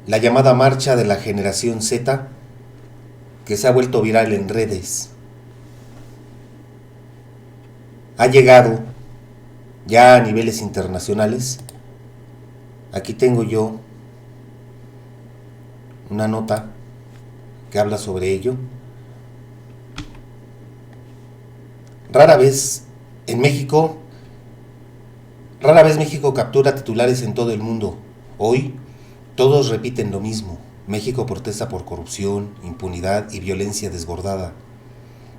la llamada marcha de la generación Z, que se ha vuelto viral en redes. Ha llegado ya a niveles internacionales. Aquí tengo yo una nota que habla sobre ello. Rara vez México captura titulares en todo el mundo. Hoy todos repiten lo mismo. México protesta por corrupción, impunidad y violencia desbordada.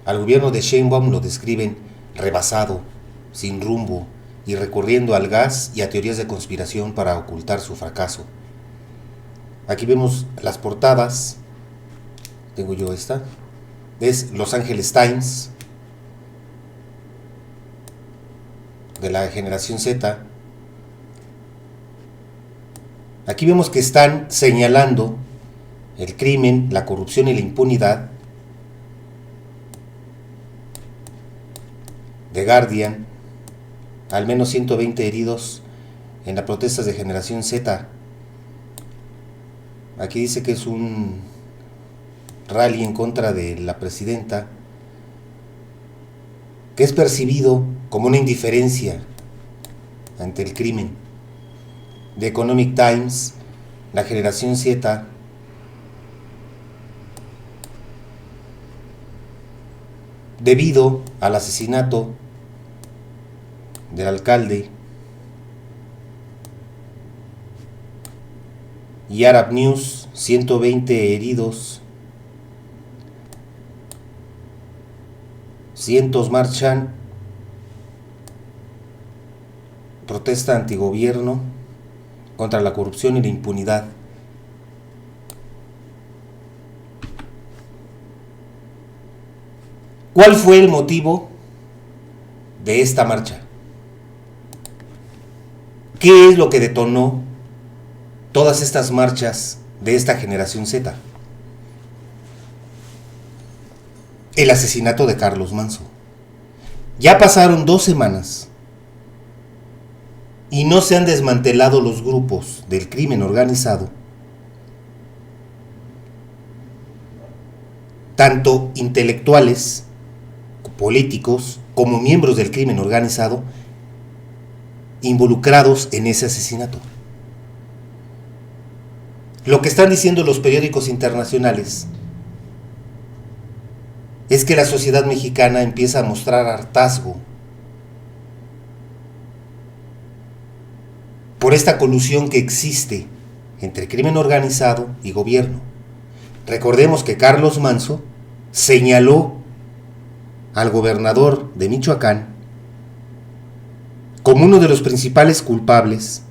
Al gobierno de Sheinbaum lo describen rebasado, sin rumbo y recurriendo al gas y a teorías de conspiración para ocultar su fracaso. Aquí vemos las portadas. Tengo yo esta. Es Los Angeles Times, de la generación Z. Aquí vemos que están señalando el crimen, la corrupción y la impunidad. The Guardian, al menos 120 heridos en las protestas de generación Z. Aquí dice que es un rally en contra de la presidenta, que es percibido como una indiferencia ante el crimen. The Economic Times, la generación Z, debido al asesinato del alcalde. Y Arab News, 120 heridos, cientos marchan, protesta antigobierno contra la corrupción y la impunidad. ¿Cuál fue el motivo de esta marcha? ¿Qué es lo que detonó todas estas marchas de esta generación Z? El asesinato de Carlos Manzo. Ya pasaron 2 semanas y no se han desmantelado los grupos del crimen organizado, tanto intelectuales, políticos, como miembros del crimen organizado, involucrados en ese asesinato. Lo que están diciendo los periódicos internacionales es que la sociedad mexicana empieza a mostrar hartazgo por esta colusión que existe entre crimen organizado y gobierno. Recordemos que Carlos Manzo señaló al gobernador de Michoacán como uno de los principales culpables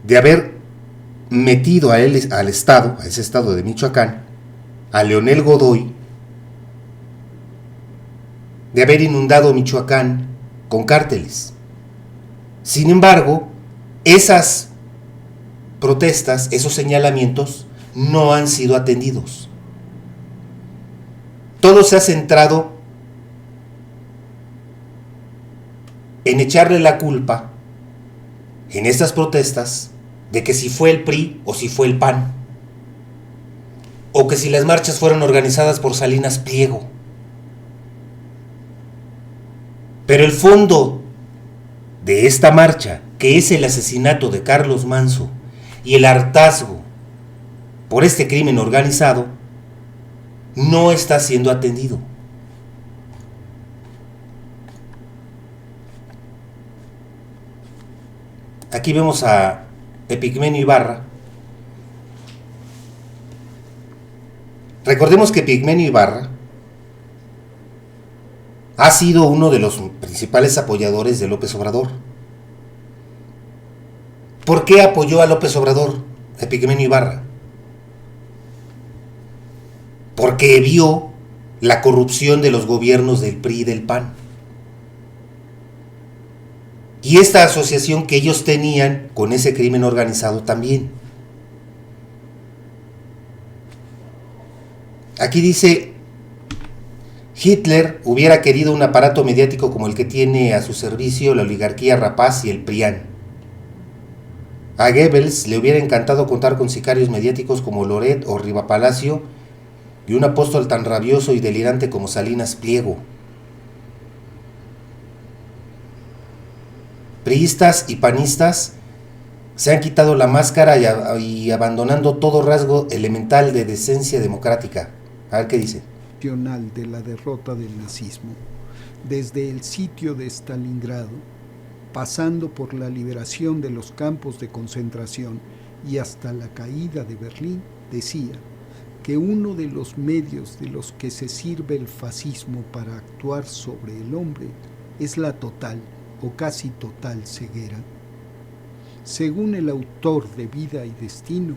de haber metido a ese estado de Michoacán, a Leonel Godoy, de haber inundado Michoacán con cárteles. Sin embargo, esas protestas, esos señalamientos, no han sido atendidos. Todo se ha centrado en echarle la culpa en estas protestas de que si fue el PRI o si fue el PAN, o que si las marchas fueron organizadas por Salinas Pliego. Pero el fondo de esta marcha, que es el asesinato de Carlos Manzo y el hartazgo por este crimen organizado, no está siendo atendido. Aquí vemos a Epigmenio Ibarra. Recordemos que Epigmenio Ibarra ha sido uno de los principales apoyadores de López Obrador. ¿Por qué apoyó a López Obrador, Epigmenio Ibarra? Porque vio la corrupción de los gobiernos del PRI y del PAN. Y esta asociación que ellos tenían con ese crimen organizado también. Aquí dice: Hitler hubiera querido un aparato mediático como el que tiene a su servicio la oligarquía rapaz y el PRIAN. A Goebbels le hubiera encantado contar con sicarios mediáticos como Loret o Rivapalacio y un apóstol tan rabioso y delirante como Salinas Pliego. Priistas y panistas se han quitado la máscara y abandonando todo rasgo elemental de decencia democrática. A ver qué dice. De la derrota del nazismo, desde el sitio de Stalingrado, pasando por la liberación de los campos de concentración y hasta la caída de Berlín, decía que uno de los medios de los que se sirve el fascismo para actuar sobre el hombre es la total o casi total ceguera. Según el autor de Vida y Destino.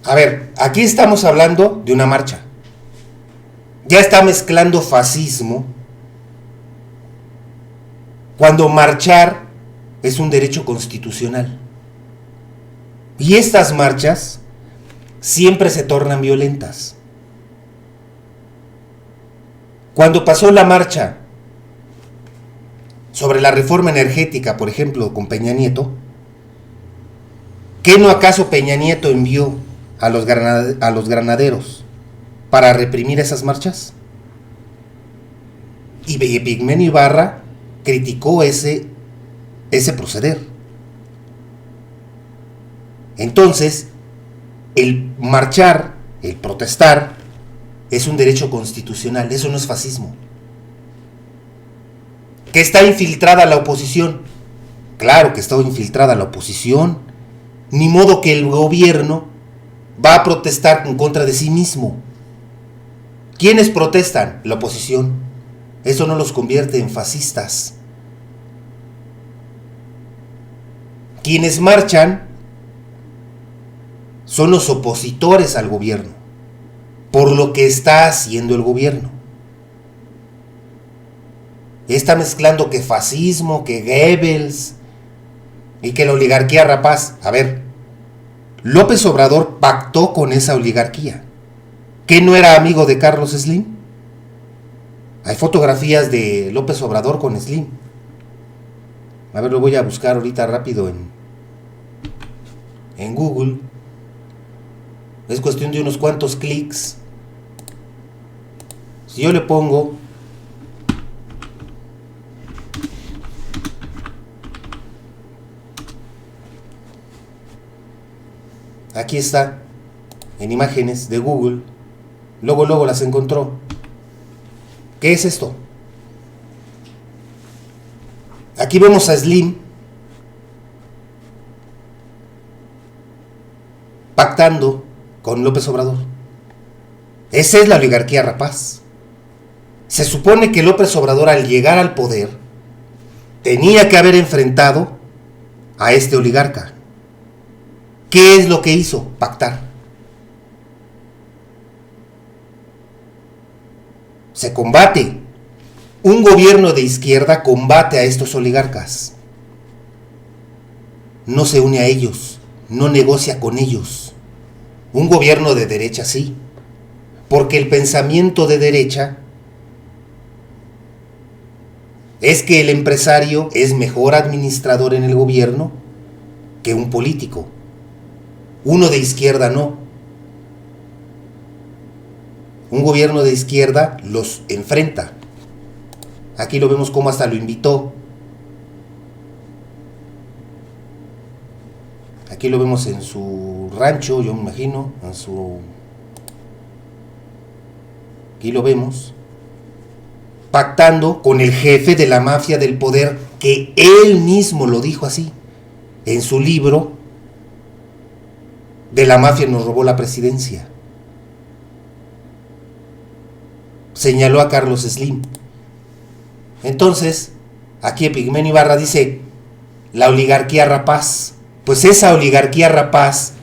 A ver, aquí estamos hablando de una marcha. Ya está mezclando fascismo cuando marchar es un derecho constitucional. Y estas marchas siempre se tornan violentas. Cuando pasó la marcha sobre la reforma energética, por ejemplo, con Peña Nieto, ¿qué no acaso Peña Nieto envió a los granaderos para reprimir esas marchas? Y Epigmenio Ibarra criticó ese proceder. Entonces, el marchar, el protestar, es un derecho constitucional, eso no es fascismo. ¿Que está infiltrada la oposición? Claro que está infiltrada la oposición. Ni modo que el gobierno va a protestar en contra de sí mismo. ¿Quiénes protestan? La oposición. Eso no los convierte en fascistas. Quienes marchan son los opositores al gobierno, por lo que está haciendo el gobierno. Está mezclando que fascismo, que Goebbels y que la oligarquía rapaz. A ver, López Obrador pactó con esa oligarquía. ¿Qué no era amigo de Carlos Slim? Hay fotografías de López Obrador con Slim. A ver, lo voy a buscar ahorita rápido en Google. Es cuestión de unos cuantos clics. Si yo le pongo aquí está, en imágenes de Google, luego las encontró. ¿Qué es esto? Aquí vemos a Slim pactando con López Obrador. Esa es la oligarquía rapaz. Se supone que López Obrador, al llegar al poder, tenía que haber enfrentado a este oligarca. ¿Qué es lo que hizo? Pactar. Se combate. Un gobierno de izquierda combate a estos oligarcas. No se une a ellos, no negocia con ellos. Un gobierno de derecha sí, porque el pensamiento de derecha es que el empresario es mejor administrador en el gobierno que un político. Uno de izquierda no. Un gobierno de izquierda los enfrenta. Aquí lo vemos como hasta lo invitó. Aquí lo vemos en su rancho, yo me imagino, aquí lo vemos pactando con el jefe de la mafia del poder, que él mismo lo dijo así en su libro De la mafia nos robó la presidencia. Señaló a Carlos Slim. Entonces, aquí Epigmenio Ibarra dice la oligarquía rapaz. Pues esa oligarquía rapaz,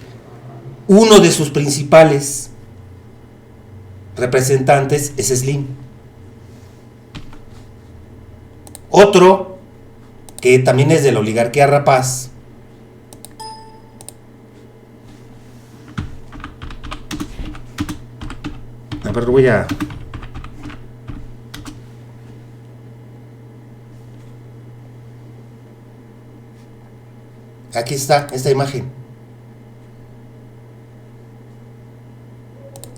uno de sus principales representantes es Slim. Otro que también es de la oligarquía rapaz a ver, voy a Aquí está esta imagen.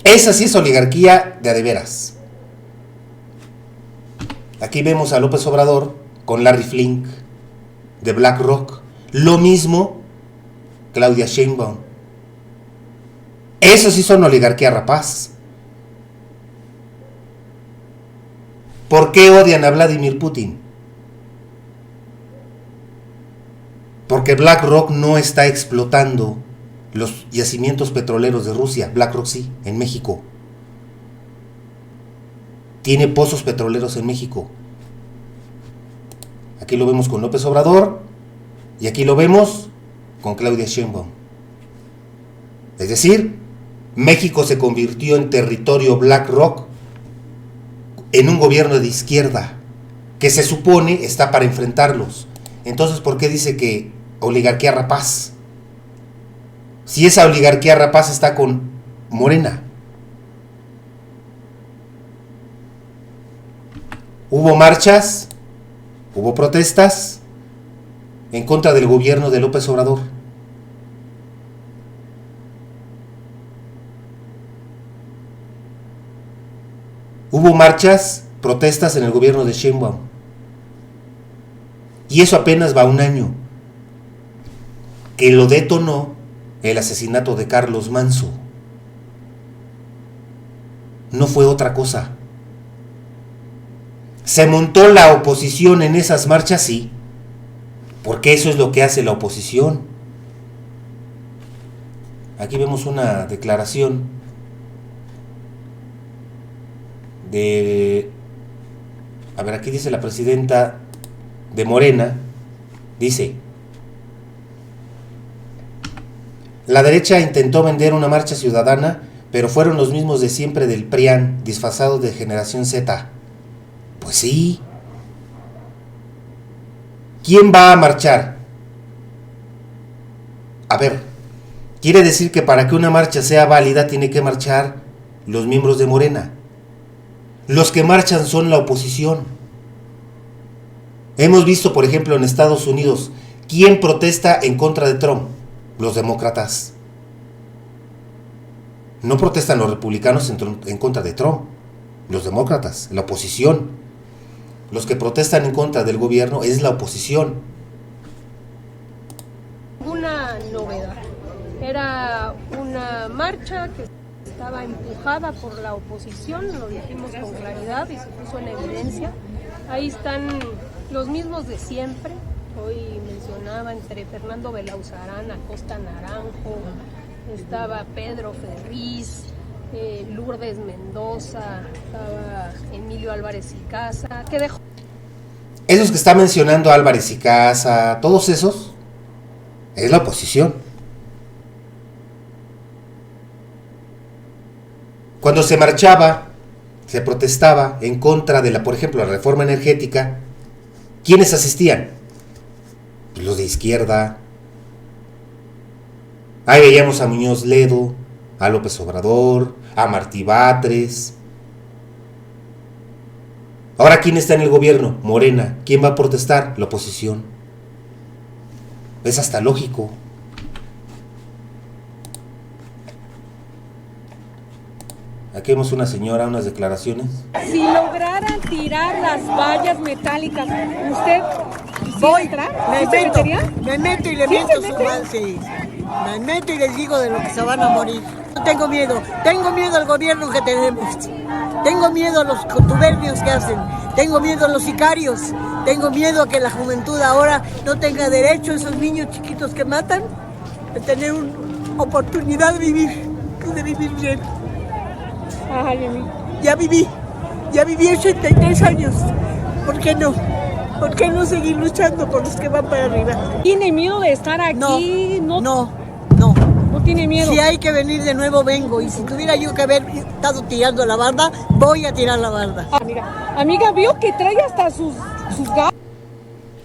Esa sí es oligarquía de a de veras. Aquí vemos a López Obrador con Larry Flink de BlackRock. Lo mismo Claudia Sheinbaum. Eso sí son oligarquía rapaz. ¿Por qué odian a Vladimir Putin? Porque BlackRock no está explotando los yacimientos petroleros de Rusia. BlackRock sí, en México. Tiene pozos petroleros en México. Aquí lo vemos con López Obrador y aquí lo vemos con Claudia Sheinbaum. Es decir, México se convirtió en territorio BlackRock en un gobierno de izquierda que se supone está para enfrentarlos. Entonces, ¿por qué dice que oligarquía rapaz? Si esa oligarquía rapaz está con Morena. Hubo marchas, hubo protestas en contra del gobierno de López Obrador. Hubo marchas, protestas en el gobierno de Sheinbaum. Y eso apenas va un año. Que lo detonó el asesinato de Carlos Manso. No fue otra cosa. ¿Se montó la oposición en esas marchas? Sí. Porque eso es lo que hace la oposición. Aquí vemos una declaración de... A ver, aquí dice la presidenta de Morena, dice: la derecha intentó vender una marcha ciudadana, pero fueron los mismos de siempre del PRIAN, disfrazados de generación Z. Pues sí. ¿Quién va a marchar? A ver, quiere decir que para que una marcha sea válida tiene que marchar los miembros de Morena. Los que marchan son la oposición. Hemos visto, por ejemplo, en Estados Unidos, ¿quién protesta en contra de Trump? Los demócratas. No protestan los republicanos en contra de Trump. Los demócratas, la oposición. Los que protestan en contra del gobierno es la oposición. Una novedad. Era una marcha que estaba empujada por la oposición, lo dijimos con claridad y se puso en evidencia. Ahí están los mismos de siempre. Hoy mencionaba entre Fernando Belauzarán, Acosta Naranjo, estaba Pedro Ferriz, Lourdes Mendoza, estaba Emilio Álvarez y Casa, que dejó... Esos que está mencionando Álvarez y Casa, todos esos, es la oposición. Cuando se marchaba, se protestaba en contra de por ejemplo, la reforma energética, ¿quiénes asistían? Pues los de izquierda. Ahí veíamos a Muñoz Ledo, a López Obrador, a Martí Batres. Ahora, ¿quién está en el gobierno? Morena. ¿Quién va a protestar? La oposición. Es hasta lógico. Aquí vemos una señora, unas declaraciones. Si lograran tirar las vallas metálicas, ¿usted voy a entrar? Me meto y le miento su madre, sí. Me meto y les digo de lo que se van a morir. No tengo miedo al gobierno que tenemos. Tengo miedo a los contubernios que hacen. Tengo miedo a los sicarios. Tengo miedo a que la juventud ahora no tenga derecho, esos niños chiquitos que matan, de tener una oportunidad de vivir bien. Ya viví 83 años. ¿Por qué no? ¿Por qué no seguir luchando por los que van para arriba? ¿Tiene miedo de estar aquí? No tiene miedo. Si hay que venir de nuevo, vengo. Y si tuviera yo que haber estado tirando la barda, voy a tirar la barda. Amiga, vio que trae hasta sus gatos.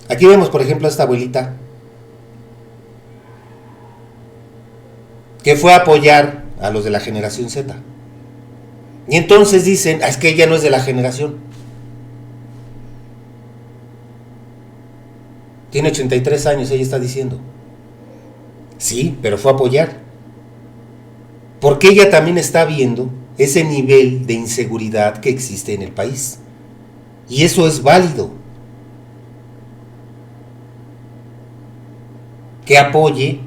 Aquí vemos, por ejemplo, a esta abuelita que fue a apoyar a los de la generación Z. Y entonces dicen, es que ella no es de la generación. Tiene 83 años, ella está diciendo. Sí, pero fue a apoyar. Porque ella también está viendo ese nivel de inseguridad que existe en el país. Y eso es válido. Que apoye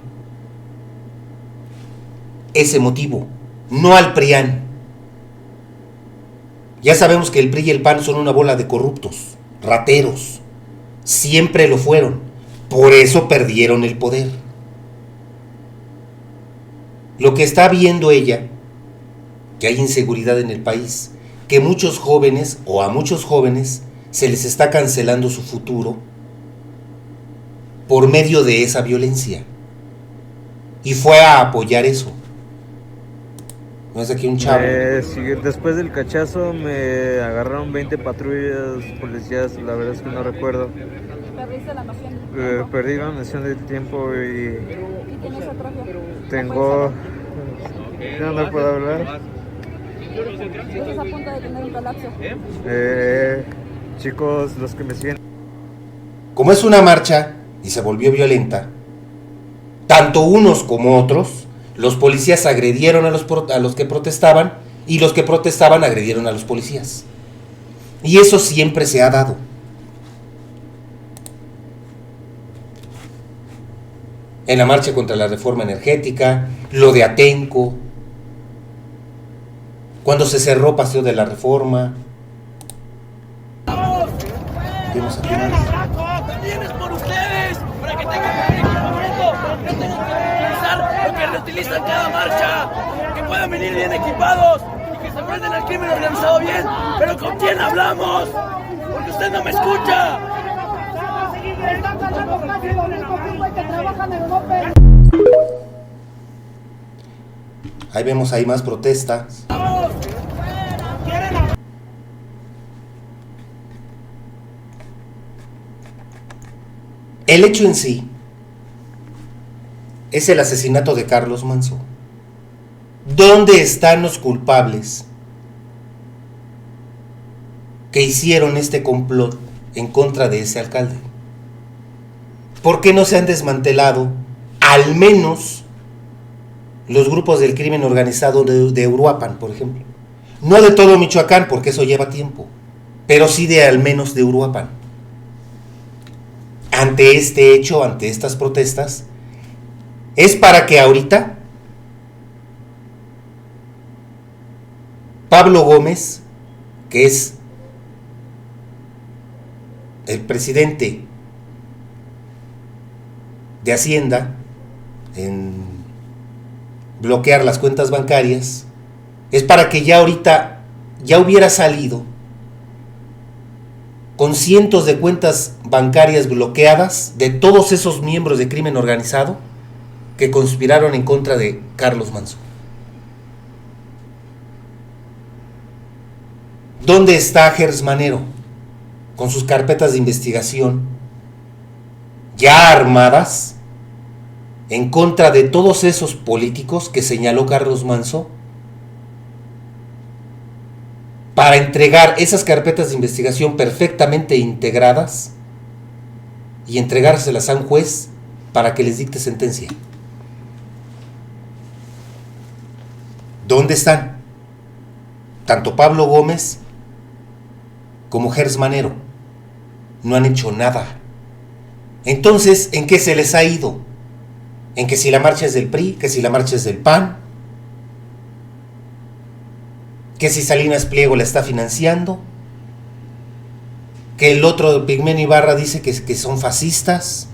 ese motivo, no al PRIAN. Ya sabemos que el PRI y el PAN son una bola de corruptos, rateros. Siempre lo fueron. Por eso perdieron el poder. Lo que está viendo ella, que hay inseguridad en el país, que muchos jóvenes o a muchos jóvenes se les está cancelando su futuro por medio de esa violencia. Y fue a apoyar eso. ¿No es aquí un chavo? Sí, después del cachazo me agarraron 20 patrullas policías, la verdad es que no recuerdo. ¿Perdiste la noción? Perdí la noción del tiempo y tienes atrofia? tengo... Ya no puedo hablar. ¿Estás a punto de tener un colapso? Chicos, los que me siguen. Como es una marcha y se volvió violenta, tanto unos como otros, los policías agredieron a los que protestaban y los que protestaban agredieron a los policías. Y eso siempre se ha dado. En la marcha contra la reforma energética, lo de Atenco, cuando se cerró Paseo de la Reforma. Vemos aquí más. También es por ustedes, para que tengan un equipamiento, no tengan que utilizar lo que reutilizan cada marcha, que puedan venir bien equipados y que se enfrenten al crimen organizado bien. Pero ¿con quién hablamos? Porque usted no me escucha. Ahí vemos ahí más protestas. El hecho en sí es el asesinato de Carlos Manzo. ¿Dónde están los culpables que hicieron este complot en contra de ese alcalde? ¿Por qué no se han desmantelado al menos los grupos del crimen organizado de Uruapan, por ejemplo? No de todo Michoacán, porque eso lleva tiempo, pero sí de al menos de Uruapan. Ante este hecho, ante estas protestas, es para que ahorita Pablo Gómez, que es el presidente de Hacienda en bloquear las cuentas bancarias, es para que ya ahorita ya hubiera salido con cientos de cuentas bancarias bloqueadas de todos esos miembros de crimen organizado que conspiraron en contra de Carlos Manzo. ¿Dónde está Gers Manero con sus carpetas de investigación ya armadas en contra de todos esos políticos que señaló Carlos Manzo, para entregar esas carpetas de investigación perfectamente integradas y entregárselas a un juez para que les dicte sentencia? ¿Dónde están? Tanto Pablo Gómez como Gers Manero no han hecho nada. Entonces, ¿en qué se les ha ido? ¿En que si la marcha es del PRI, que si la marcha es del PAN, que si Salinas Pliego la está financiando, que el otro Pigmenio Ibarra dice que son fascistas,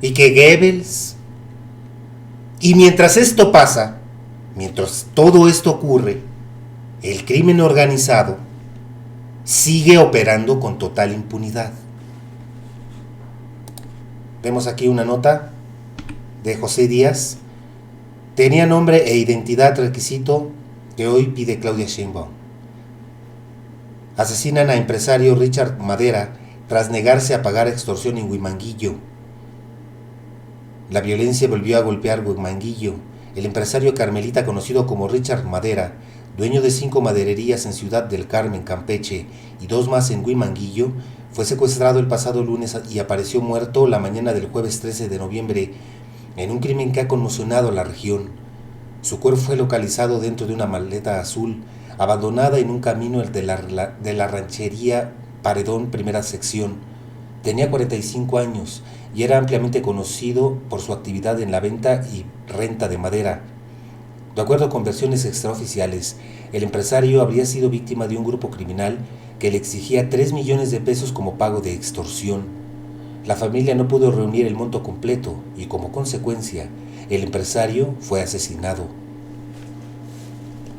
y que Goebbels? Y mientras esto pasa, mientras todo esto ocurre, el crimen organizado sigue operando con total impunidad. Vemos aquí una nota de José Díaz. Tenía nombre e identidad requisito que hoy pide Claudia Sheinbaum. Asesinan a empresario Richard Madera tras negarse a pagar extorsión en Huimanguillo. La violencia volvió a golpear Huimanguillo. El empresario carmelita conocido como Richard Madera, dueño de 5 madererías en Ciudad del Carmen, Campeche, y 2 más en Huimanguillo, fue secuestrado el pasado lunes y apareció muerto la mañana del jueves 13 de noviembre en un crimen que ha conmocionado a la región. Su cuerpo fue localizado dentro de una maleta azul, abandonada en un camino de la ranchería Paredón, primera sección. Tenía 45 años y era ampliamente conocido por su actividad en la venta y renta de madera. De acuerdo con versiones extraoficiales, el empresario habría sido víctima de un grupo criminal que le exigía 3 millones de pesos como pago de extorsión. La familia no pudo reunir el monto completo y, como consecuencia, el empresario fue asesinado.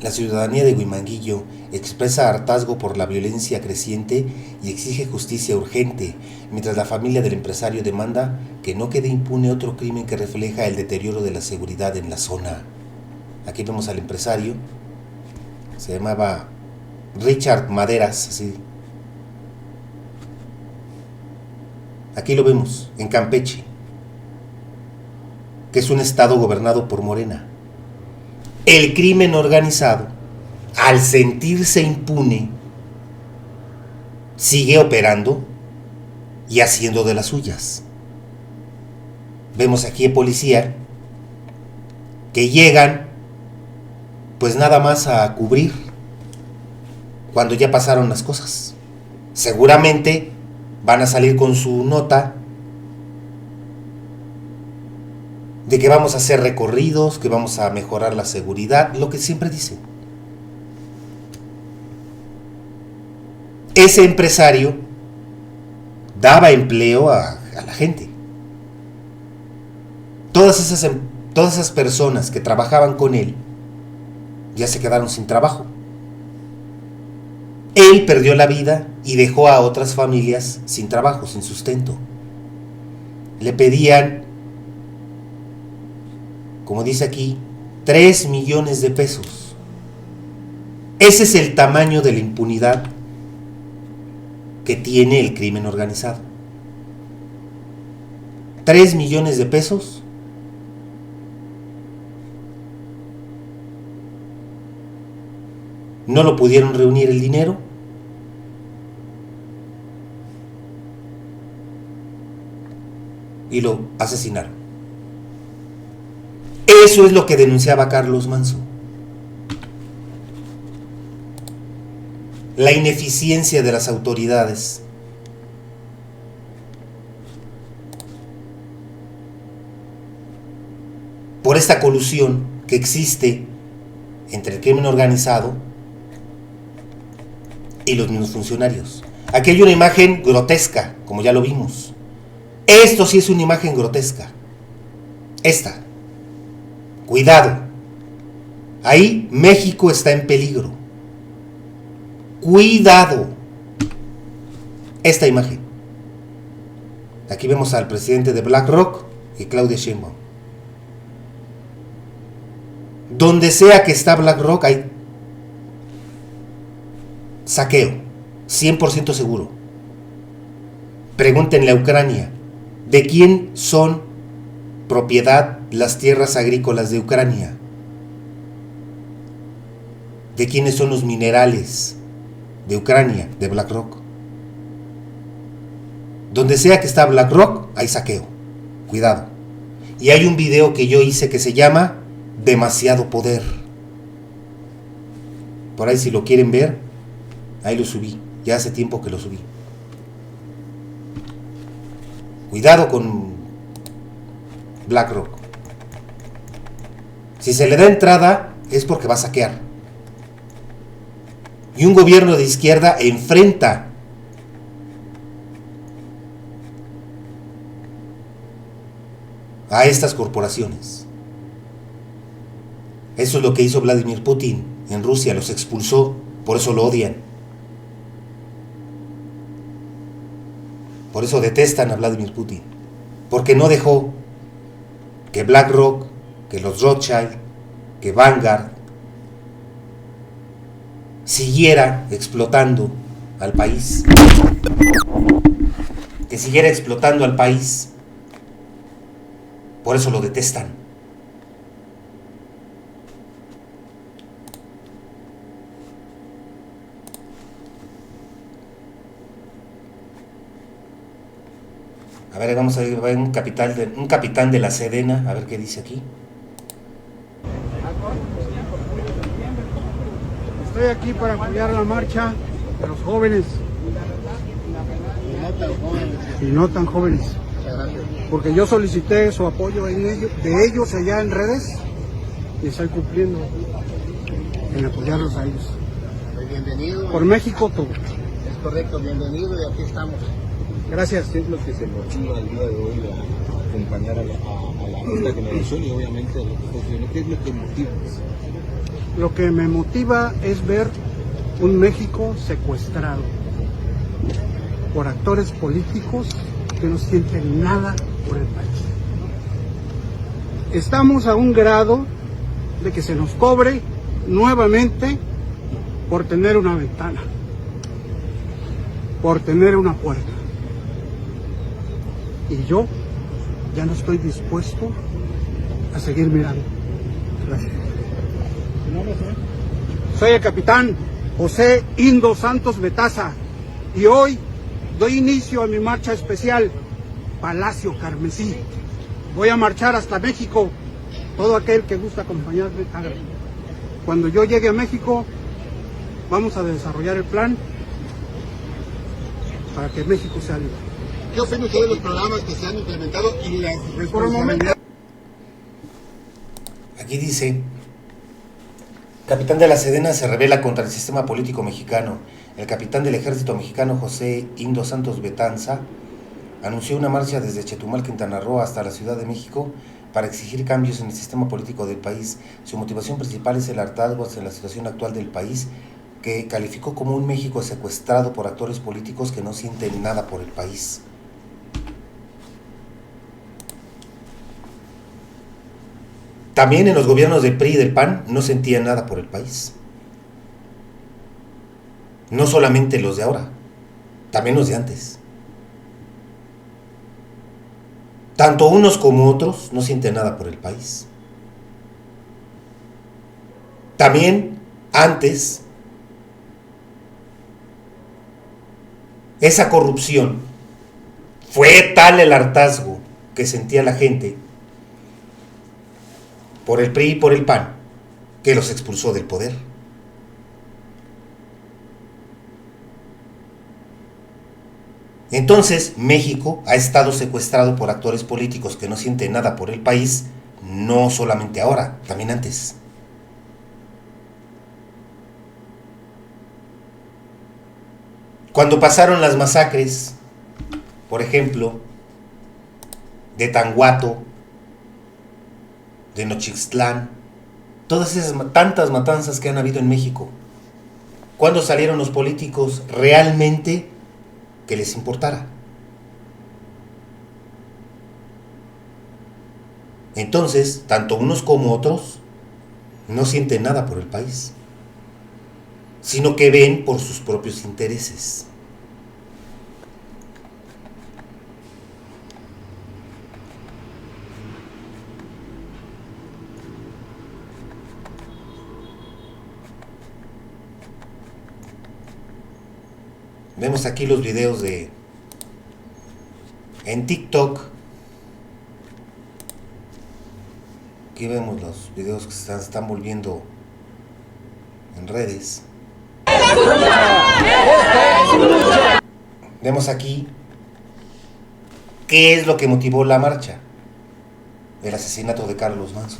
La ciudadanía de Huimanguillo expresa hartazgo por la violencia creciente y exige justicia urgente, mientras la familia del empresario demanda que no quede impune otro crimen que refleja el deterioro de la seguridad en la zona. Aquí vemos al empresario, se llamaba Richard Maderas, así. Aquí lo vemos, en Campeche, que es un estado gobernado por Morena. El crimen organizado, al sentirse impune, sigue operando y haciendo de las suyas. Vemos aquí a policía que llegan pues nada más a cubrir cuando ya pasaron las cosas. Seguramente van a salir con su nota de que vamos a hacer recorridos, que vamos a mejorar la seguridad, lo que siempre dicen. Ese empresario daba empleo a la gente. Todas esas personas que trabajaban con él ya se quedaron sin trabajo. Él perdió la vida y dejó a otras familias sin trabajo, sin sustento. Le pedían, como dice aquí, 3 millones de pesos. Ese es el tamaño de la impunidad que tiene el crimen organizado. 3 millones de pesos. No lo pudieron reunir el dinero. Y lo asesinaron. Eso es lo que denunciaba Carlos Manso. La ineficiencia de las autoridades. Por esta colusión que existe entre el crimen organizado y los mismos funcionarios. Aquí hay una imagen grotesca, como ya lo vimos. Esto sí es una imagen grotesca. Esta. Cuidado. Ahí México está en peligro. Cuidado. Esta imagen. Aquí vemos al presidente de BlackRock y Claudia Sheinbaum. Donde sea que está BlackRock hay saqueo, 100% seguro. Pregúntenle a Ucrania, ¿de quién son propiedad las tierras agrícolas de Ucrania? ¿De quiénes son los minerales de Ucrania? De BlackRock. Donde sea que está BlackRock, hay saqueo. Cuidado. Y hay un video que yo hice que se llama Demasiado Poder. Por ahí si lo quieren ver, ahí lo subí. Ya hace tiempo que lo subí. Cuidado con BlackRock. Si se le da entrada es porque va a saquear. Y un gobierno de izquierda enfrenta a estas corporaciones. Eso es lo que hizo Vladimir Putin en Rusia, los expulsó, por eso lo odian. Por eso detestan a Vladimir Putin, porque no dejó que BlackRock, que los Rothschild, que Vanguard siguiera explotando al país, que siguiera explotando al país. Por eso lo detestan. A ver, vamos a ver un capitán de la Sedena, a ver qué dice aquí. Estoy aquí para apoyar la marcha de los jóvenes y no tan jóvenes, porque yo solicité su apoyo de ellos allá en redes y estoy cumpliendo en apoyarlos a ellos. Bienvenido. Por México todo. Es correcto, bienvenido y aquí estamos. Gracias. ¿Qué es lo que se motiva el día de hoy a acompañar a esta generación y obviamente a lo que está haciendo? ¿Qué es lo que motiva? Lo que me motiva es ver un México secuestrado por actores políticos que no sienten nada por el país. Estamos a un grado de que se nos cobre nuevamente por tener una ventana, por tener una puerta. Y yo ya no estoy dispuesto a seguir mirando. Gracias. Soy el capitán José Indo Santos Betaza y hoy doy inicio a mi marcha especial, Palacio Carmesí. Voy a marchar hasta México. Todo aquel que gusta acompañarme, hágalo. Cuando yo llegue a México, vamos a desarrollar el plan para que México sea libre. ¿Qué opina usted de los programas que se han implementado y las responsabilidades? Aquí dice: capitán de la Sedena se rebela contra el sistema político mexicano. El capitán del ejército mexicano José Indo Santos Betaza anunció una marcha desde Chetumal, Quintana Roo, hasta la Ciudad de México para exigir cambios en el sistema político del país. Su motivación principal es el hartazgo en la situación actual del país, que calificó como un México secuestrado por actores políticos que no sienten nada por el país. También en los gobiernos del PRI y del PAN no sentían nada por el país. No solamente los de ahora, también los de antes. Tanto unos como otros no sienten nada por el país. También antes, esa corrupción, fue tal el hartazgo que sentía la gente por el PRI y por el PAN, que los expulsó del poder. Entonces, México ha estado secuestrado por actores políticos que no sienten nada por el país, no solamente ahora, también antes. Cuando pasaron las masacres, por ejemplo, de Tanguato, de Nochixtlán, todas esas tantas matanzas que han habido en México, ¿cuándo salieron los políticos realmente que les importara? Entonces, tanto unos como otros no sienten nada por el país, sino que ven por sus propios intereses. Vemos aquí los videos en TikTok. Aquí vemos los videos que se están volviendo en redes. Vemos aquí qué es lo que motivó la marcha: el asesinato de Carlos Manzo.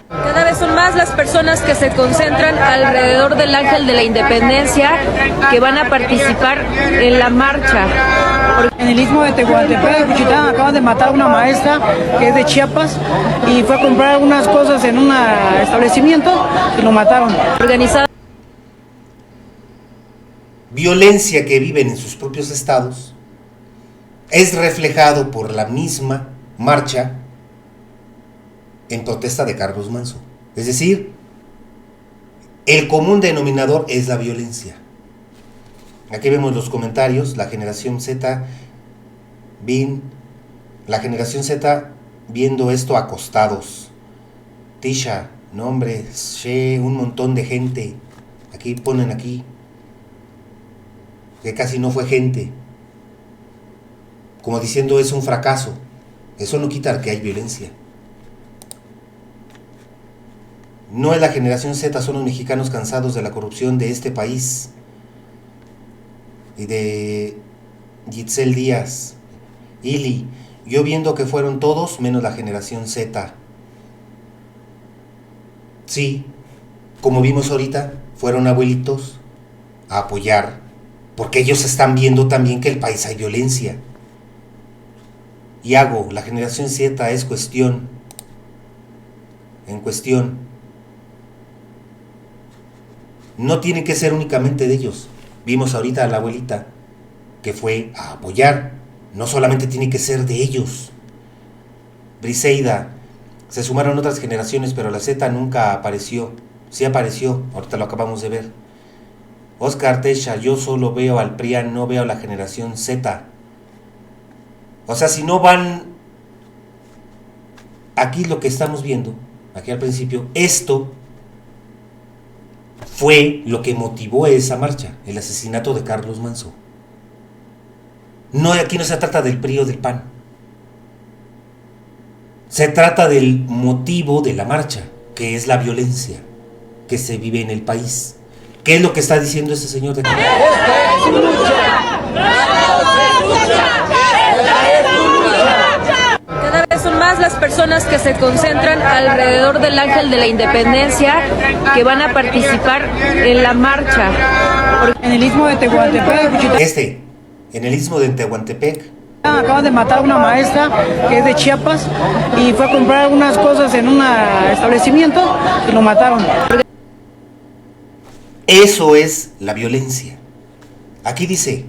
Cada vez son más las personas que se concentran alrededor del Ángel de la Independencia, que van a participar en la marcha. En el istmo de Tehuantepec, Juchitán, acaban de matar a una maestra que es de Chiapas y fue a comprar algunas cosas en un establecimiento y lo mataron. Organizada. Violencia que viven en sus propios estados es reflejado por la misma marcha en protesta de Carlos Manzo. Es decir, el común denominador es la violencia. Aquí vemos los comentarios. La generación Z viendo esto acostados. Tisha, no hombre, un montón de gente. Aquí ponen aquí. que casi no fue gente, como diciendo es un fracaso. Eso no quita que hay violencia. No es la generación Z, son los mexicanos cansados de la corrupción de este país y de Gitzel Díaz, Ili. Yo viendo que fueron todos menos la generación Z. Sí, como vimos ahorita, fueron abuelitos a apoyar, porque ellos están viendo también que el país hay violencia. Y la generación Z es cuestión. No tiene que ser únicamente de ellos. Vimos ahorita a la abuelita que fue a apoyar. No solamente tiene que ser de ellos. Briseida, se sumaron otras generaciones, pero la Z nunca apareció. Sí apareció, ahorita lo acabamos de ver. Oscar Techa, yo solo veo al PRIAN, no veo a la generación Z. O sea, si no van... Aquí lo que estamos viendo, aquí al principio, esto fue lo que motivó esa marcha, el asesinato de Carlos Manzo. No, aquí no se trata del PRI o del PAN. Se trata del motivo de la marcha, que es la violencia que se vive en el país. ¿Qué es lo que está diciendo ese señor de acá? Cada vez son más las personas que se concentran alrededor del Ángel de la Independencia que van a participar en la marcha. En el istmo de Tehuantepec, en el istmo de Tehuantepec. Acaban de matar a una maestra que es de Chiapas y fue a comprar algunas cosas en un establecimiento y lo mataron. Eso es la violencia. Aquí dice: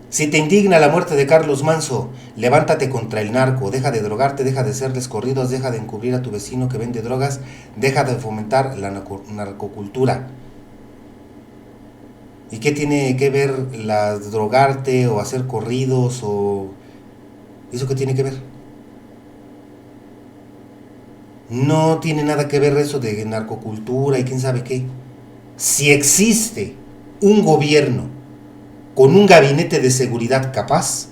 si te indigna la muerte de Carlos Manzo, levántate contra el narco, deja de drogarte, deja de serles corridos, deja de encubrir a tu vecino que vende drogas, deja de fomentar la narcocultura. ¿Y qué tiene que ver la drogarte o hacer corridos o eso qué tiene que ver? No tiene nada que ver eso de narcocultura y quién sabe qué. Si existe un gobierno con un gabinete de seguridad capaz,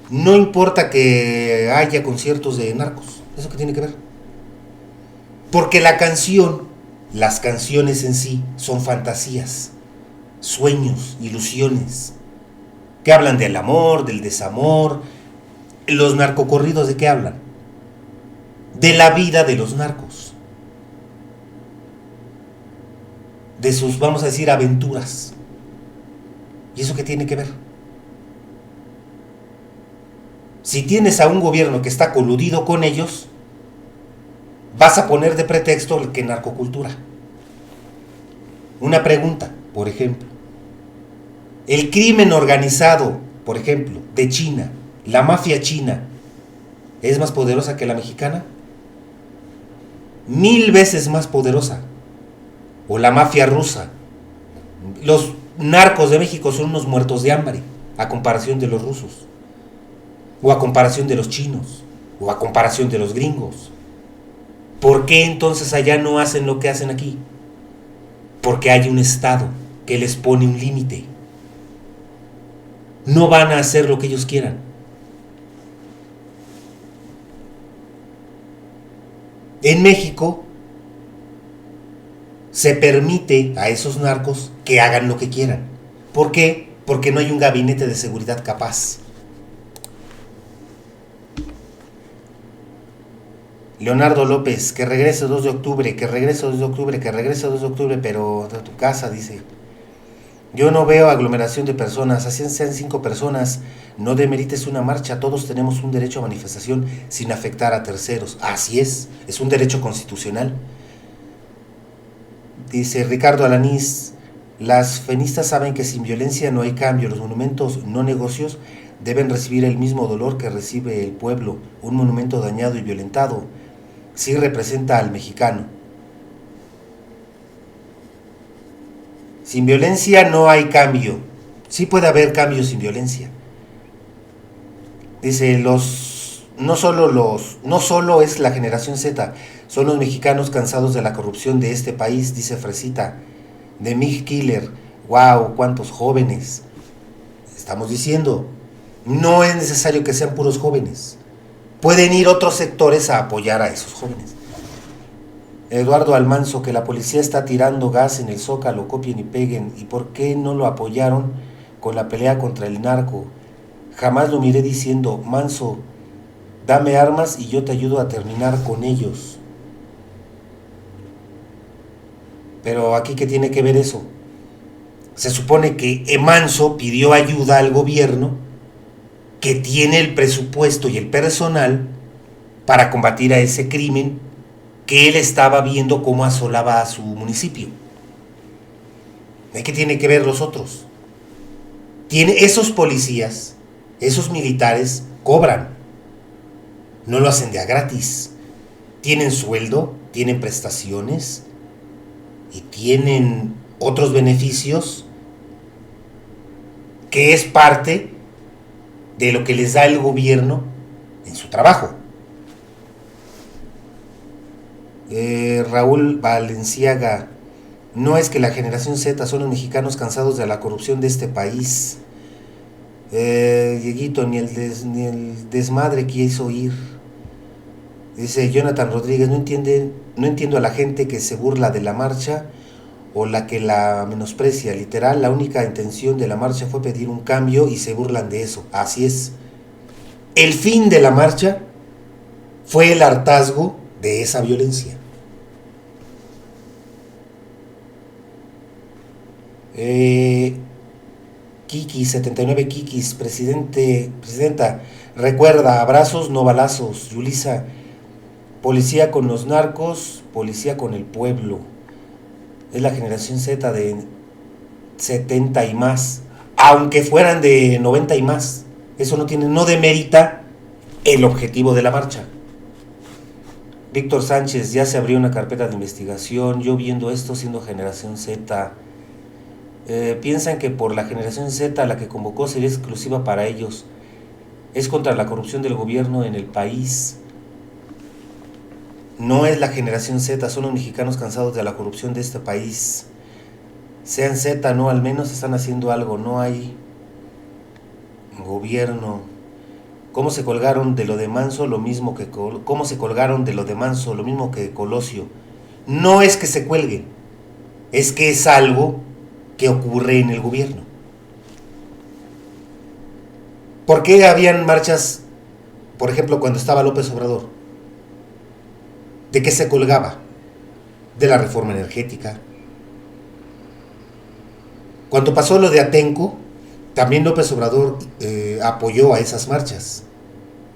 no importa que haya conciertos de narcos. ¿Eso qué tiene que ver? Porque las canciones en sí son fantasías, sueños, ilusiones, que hablan del amor, del desamor. Los narcocorridos, ¿de qué hablan? De la vida de los narcos, de sus, vamos a decir, aventuras. ¿Y eso qué tiene que ver? Si tienes a un gobierno que está coludido con ellos, vas a poner de pretexto que narcocultura. Una pregunta, por ejemplo: el crimen organizado, por ejemplo, de China, la mafia china, ¿es más poderosa que la mexicana? 1000 veces más poderosa. O la mafia rusa. Los narcos de México son unos muertos de hambre a comparación de los rusos, o a comparación de los chinos, o a comparación de los gringos. ¿Por qué entonces allá no hacen lo que hacen aquí? Porque hay un Estado que les pone un límite. No van a hacer lo que ellos quieran. En México se permite a esos narcos que hagan lo que quieran. ¿Por qué? Porque no hay un gabinete de seguridad capaz. Leonardo López, que regrese 2 de octubre, que regrese 2 de octubre, que regrese 2 de octubre, pero a tu casa, dice. Yo no veo aglomeración de personas, así sean 5 personas, no demerites una marcha, todos tenemos un derecho a manifestación sin afectar a terceros. Así es un derecho constitucional. Dice Ricardo Alanís, las feministas saben que sin violencia no hay cambio, los monumentos no negocios deben recibir el mismo dolor que recibe el pueblo, un monumento dañado y violentado, sí representa al mexicano. Sin violencia no hay cambio. Sí puede haber cambio sin violencia. Dice, no solo es la generación Z, son los mexicanos cansados de la corrupción de este país, dice Fresita. De Mig Killer, wow, cuántos jóvenes. Estamos diciendo, no es necesario que sean puros jóvenes. Pueden ir otros sectores a apoyar a esos jóvenes. Eduardo Almanzo, que la policía está tirando gas en el Zócalo, copien y peguen. ¿Y por qué no lo apoyaron con la pelea contra el narco? Jamás lo miré diciendo, Manso, dame armas y yo te ayudo a terminar con ellos. Pero aquí, ¿qué tiene que ver eso? Se supone que Manso pidió ayuda al gobierno, que tiene el presupuesto y el personal para combatir a ese crimen que él estaba viendo cómo asolaba a su municipio. ¿Qué tiene que ver los otros? Esos policías, esos militares, cobran. No lo hacen de a gratis. Tienen sueldo, tienen prestaciones y tienen otros beneficios que es parte de lo que les da el gobierno en su trabajo. Raúl Valenciaga, no es que la generación Z son los mexicanos cansados de la corrupción de este país. Dieguito, ni el desmadre quiso ir. Dice Jonathan Rodríguez, no entiendo a la gente que se burla de la marcha o la que la menosprecia. Literal, la única intención de la marcha fue pedir un cambio y se burlan de eso. Así es. El fin de la marcha fue el hartazgo de esa violencia. Kiki, 79 Kikis, presidenta, recuerda, abrazos, no balazos. Yulisa, policía con los narcos, policía con el pueblo. Es la generación Z de 70 y más, aunque fueran de 90 y más. Eso no demerita el objetivo de la marcha. Víctor Sánchez, ya se abrió una carpeta de investigación. Yo viendo esto, siendo generación Z, piensan que por la generación Z la que convocó sería exclusiva para ellos. Es contra la corrupción del gobierno en el país. No es la generación Z, son los mexicanos cansados de la corrupción de este país. Sean Z, no, al menos están haciendo algo. No hay gobierno. ¿Cómo se colgaron de lo de Manso? Lo mismo que Colosio. No es que se cuelguen, es que es algo que ocurre en el gobierno. ¿Por qué habían marchas, por ejemplo, cuando estaba López Obrador? ¿De qué se colgaba? De la reforma energética. Cuando pasó lo de Atenco, también López Obrador apoyó a esas marchas.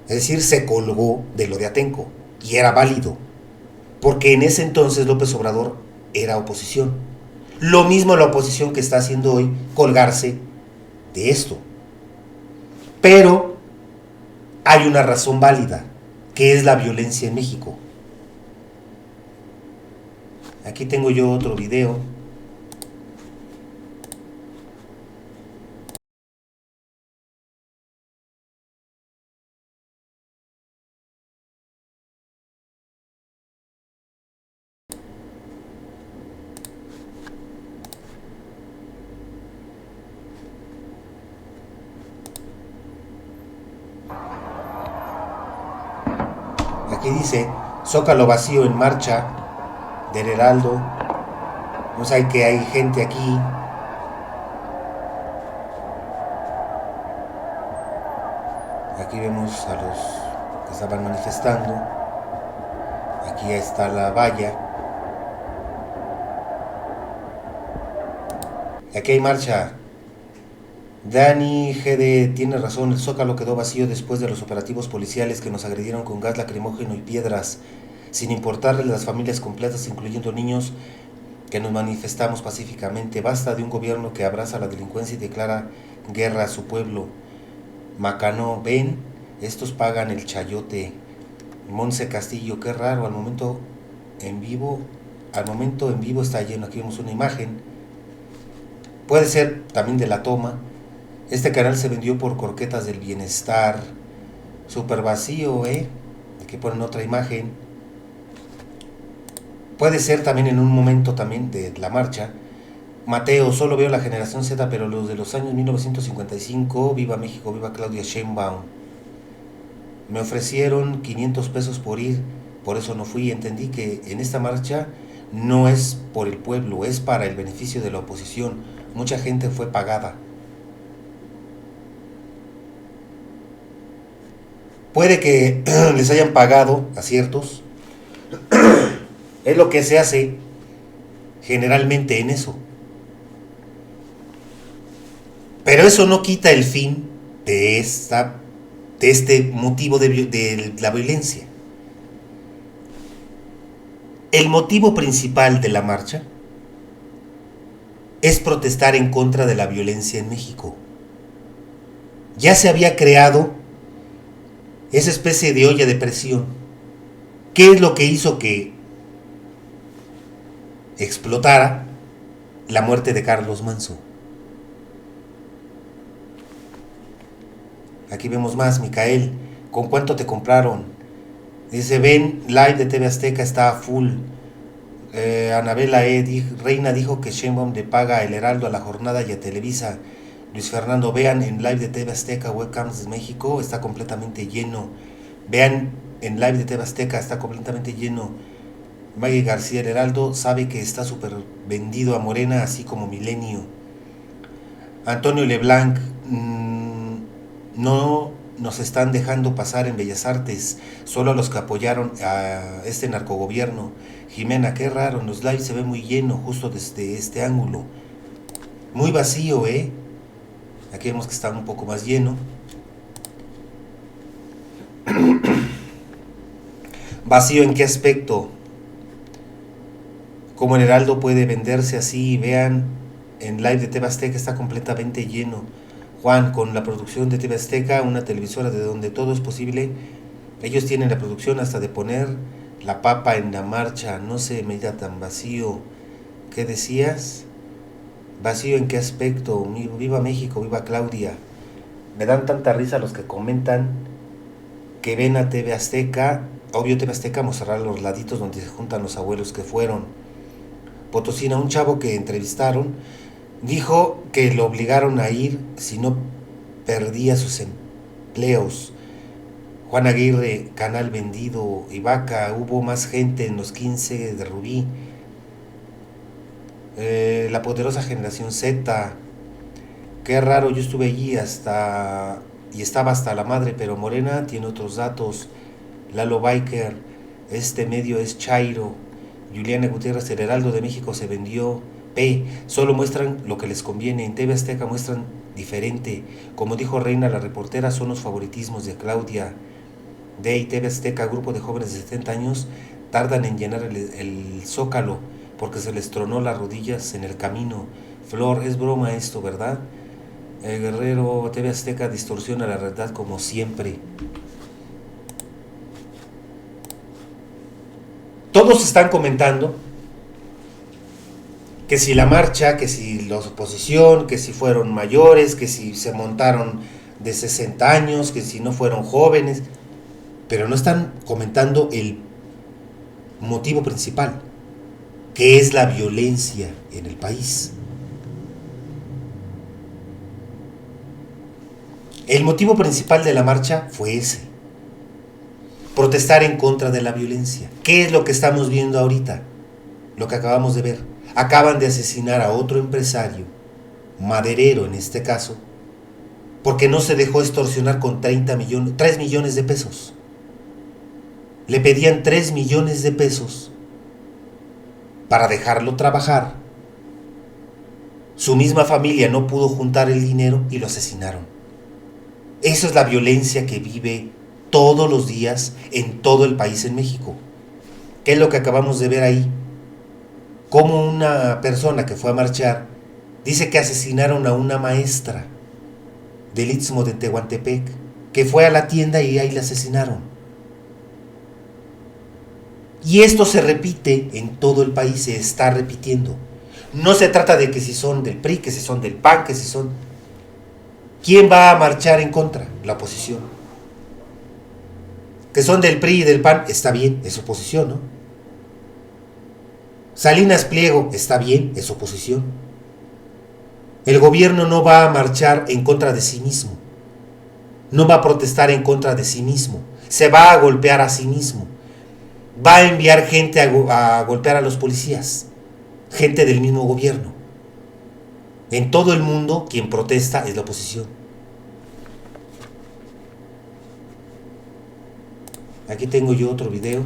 Es decir, se colgó de lo de Atenco y era válido, porque en ese entonces López Obrador era oposición. Lo mismo la oposición que está haciendo hoy, colgarse de esto. Pero hay una razón válida, que es la violencia en México. Aquí tengo yo otro video. Aquí dice, Zócalo vacío en marcha del Heraldo. No sé, que hay gente aquí. Aquí vemos a los que estaban manifestando. Aquí está la valla. Aquí hay marcha. Dani GD tiene razón, el Zócalo quedó vacío después de los operativos policiales que nos agredieron con gas lacrimógeno y piedras, sin importarles las familias completas, incluyendo niños, que nos manifestamos pacíficamente. Basta de un gobierno que abraza la delincuencia y declara guerra a su pueblo. Macanó, ven, estos pagan el chayote. Monse Castillo, qué raro, al momento en vivo está lleno. Aquí vemos una imagen, puede ser también de la toma. Este canal se vendió por Croquetas del Bienestar. Súper vacío, Aquí ponen otra imagen. Puede ser también en un momento también de la marcha. Mateo, solo veo la generación Z, pero los de los años 1955, viva México, viva Claudia Sheinbaum. Me ofrecieron 500 pesos por ir, por eso no fui. Entendí que en esta marcha no es por el pueblo, es para el beneficio de la oposición. Mucha gente fue pagada. Puede que les hayan pagado a ciertos. Es lo que se hace generalmente en eso. Pero eso no quita el fin de este motivo de la violencia. El motivo principal de la marcha es protestar en contra de la violencia en México. Ya se había creado esa especie de olla de presión. ¿Qué es lo que hizo que explotara la muerte de Carlos Manso? Aquí vemos más, Micael. ¿Con cuánto te compraron? Dice, ven, live de TV Azteca está full. Anabela Reina dijo que Sheinbaum le paga a El Heraldo, a La Jornada y a Televisa. Luis Fernando, vean en live de TV Azteca, webcams de México, está completamente lleno. Vean en live de TV Azteca, está completamente lleno. Maggie García, El Heraldo sabe que está súper vendido a Morena, así como Milenio. Antonio Leblanc, no nos están dejando pasar en Bellas Artes, solo a los que apoyaron a este narcogobierno. Jimena, qué raro, en los lives se ve muy lleno, justo desde este ángulo. Muy vacío, Aquí vemos que está un poco más lleno. ¿Vacío en qué aspecto? Como El Heraldo puede venderse así, vean, en live de TV Azteca está completamente lleno. Juan, con la producción de TV Azteca, una televisora de donde todo es posible, ellos tienen la producción hasta de poner la papa en la marcha, no se me da tan vacío. ¿Qué decías? ¿Vacío en qué aspecto? Viva México, viva Claudia. Me dan tanta risa los que comentan que ven a TV Azteca. Obvio, TV Azteca mostrará los laditos donde se juntan los abuelos que fueron. Potosina, un chavo que entrevistaron, dijo que lo obligaron a ir si no perdía sus empleos. Juan Aguirre, canal vendido. Ivaca, hubo más gente en los 15 de Rubí. La poderosa generación Z, qué raro, yo estuve allí y estaba hasta la madre, pero Morena tiene otros datos. Lalo Biker, este medio es Chairo. Juliana Gutiérrez, El Heraldo de México se vendió. Solo muestran lo que les conviene. En TV Azteca muestran diferente. Como dijo Reina, la reportera, son los favoritismos de Claudia. TV Azteca, grupo de jóvenes de 70 años tardan en llenar el zócalo porque se les tronó las rodillas en el camino. Flor, es broma esto, ¿verdad? Guerrero, TV Azteca distorsiona la realidad como siempre. Todos están comentando que si la marcha, que si la oposición, que si fueron mayores, que si se montaron de 60 años, que si no fueron jóvenes, pero no están comentando el motivo principal, que es la violencia en el país. El motivo principal de la marcha fue ese: protestar en contra de la violencia. ¿Qué es lo que estamos viendo ahorita? Lo que acabamos de ver. Acaban de asesinar a otro empresario, maderero en este caso, porque no se dejó extorsionar con 3 millones de pesos. Le pedían 3 millones de pesos para dejarlo trabajar. Su misma familia no pudo juntar el dinero y lo asesinaron. Eso es la violencia que vive todos los días en todo el país en México. ¿Qué es lo que acabamos de ver ahí? Como una persona que fue a marchar dice que asesinaron a una maestra del Istmo de Tehuantepec, que fue a la tienda y ahí la asesinaron. Y esto se repite en todo el país, se está repitiendo. No se trata de que si son del PRI, que si son del PAN, que si son... ¿Quién va a marchar en contra? La oposición. Que son del PRI y del PAN, está bien, es oposición, ¿no? Salinas Pliego, está bien, es oposición. El gobierno no va a marchar en contra de sí mismo, no va a protestar en contra de sí mismo, se va a golpear a sí mismo, va a enviar gente a golpear a los policías, gente del mismo gobierno. En todo el mundo quien protesta es la oposición. Aquí tengo yo otro video.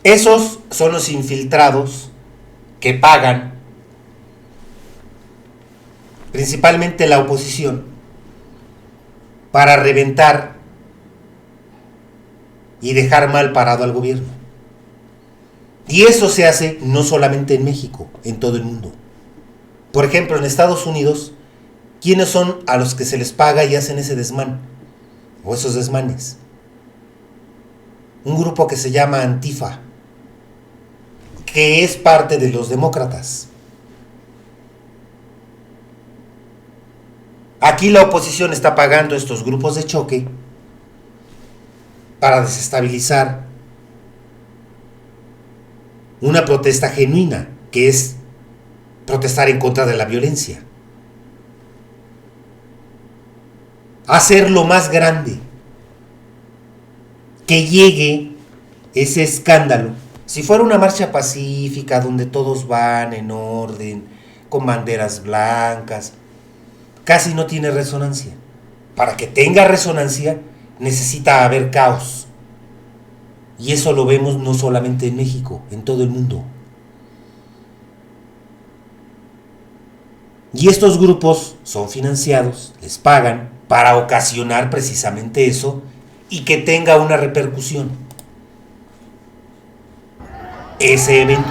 Esos son los infiltrados que pagan, principalmente la oposición, para reventar y dejar mal parado al gobierno. Y eso se hace no solamente en México, en todo el mundo. Por ejemplo, en Estados Unidos, ¿quiénes son a los que se les paga y hacen ese desmán? O esos desmanes. Un grupo que se llama Antifa, que es parte de los demócratas. Aquí la oposición está pagando estos grupos de choque para desestabilizar una protesta genuina, que es protestar en contra de la violencia. Hacerlo más grande, que llegue ese escándalo. Si fuera una marcha pacífica donde todos van en orden, con banderas blancas, casi no tiene resonancia. Para que tenga resonancia necesita haber caos. Y eso lo vemos no solamente en México, en todo el mundo. Y estos grupos son financiados, les pagan para ocasionar precisamente eso y que tenga una repercusión ese evento.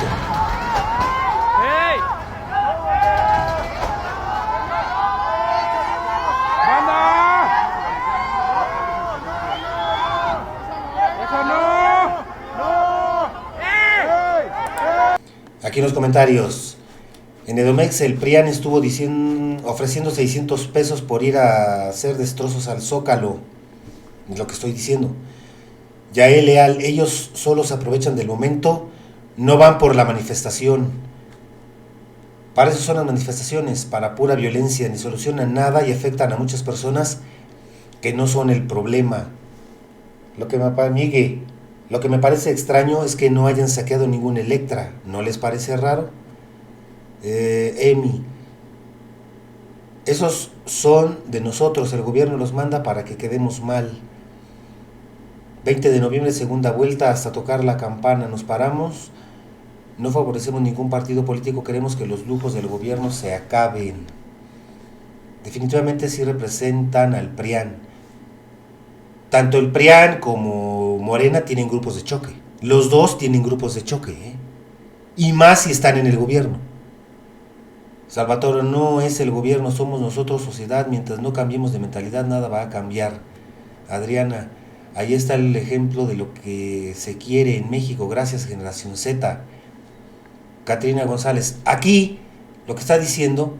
Aquí en los comentarios, en Edomex el PRIAN estuvo ofreciendo 600 pesos por ir a hacer destrozos al Zócalo. Es lo que estoy diciendo. Yael Leal, ellos solo se aprovechan del momento, no van por la manifestación. Para eso son las manifestaciones, para pura violencia, ni solucionan nada y afectan a muchas personas que no son el problema. Lo que me parece extraño es que no hayan saqueado ningún Electra. ¿No les parece raro? Emi, esos son de nosotros, el gobierno los manda para que quedemos mal. 20 de noviembre, segunda vuelta, hasta tocar la campana. Nos paramos, no favorecemos ningún partido político, queremos que los lujos del gobierno se acaben. Definitivamente sí representan al PRIAN. Tanto el PRIAN como Morena tienen grupos de choque. Los dos tienen grupos de choque, ¿eh? Y más si están en el gobierno. Salvatore, no es el gobierno, somos nosotros, sociedad. Mientras no cambiemos de mentalidad, nada va a cambiar. Adriana, ahí está el ejemplo de lo que se quiere en México. Gracias, Generación Z. Catrina González, aquí lo que está diciendo,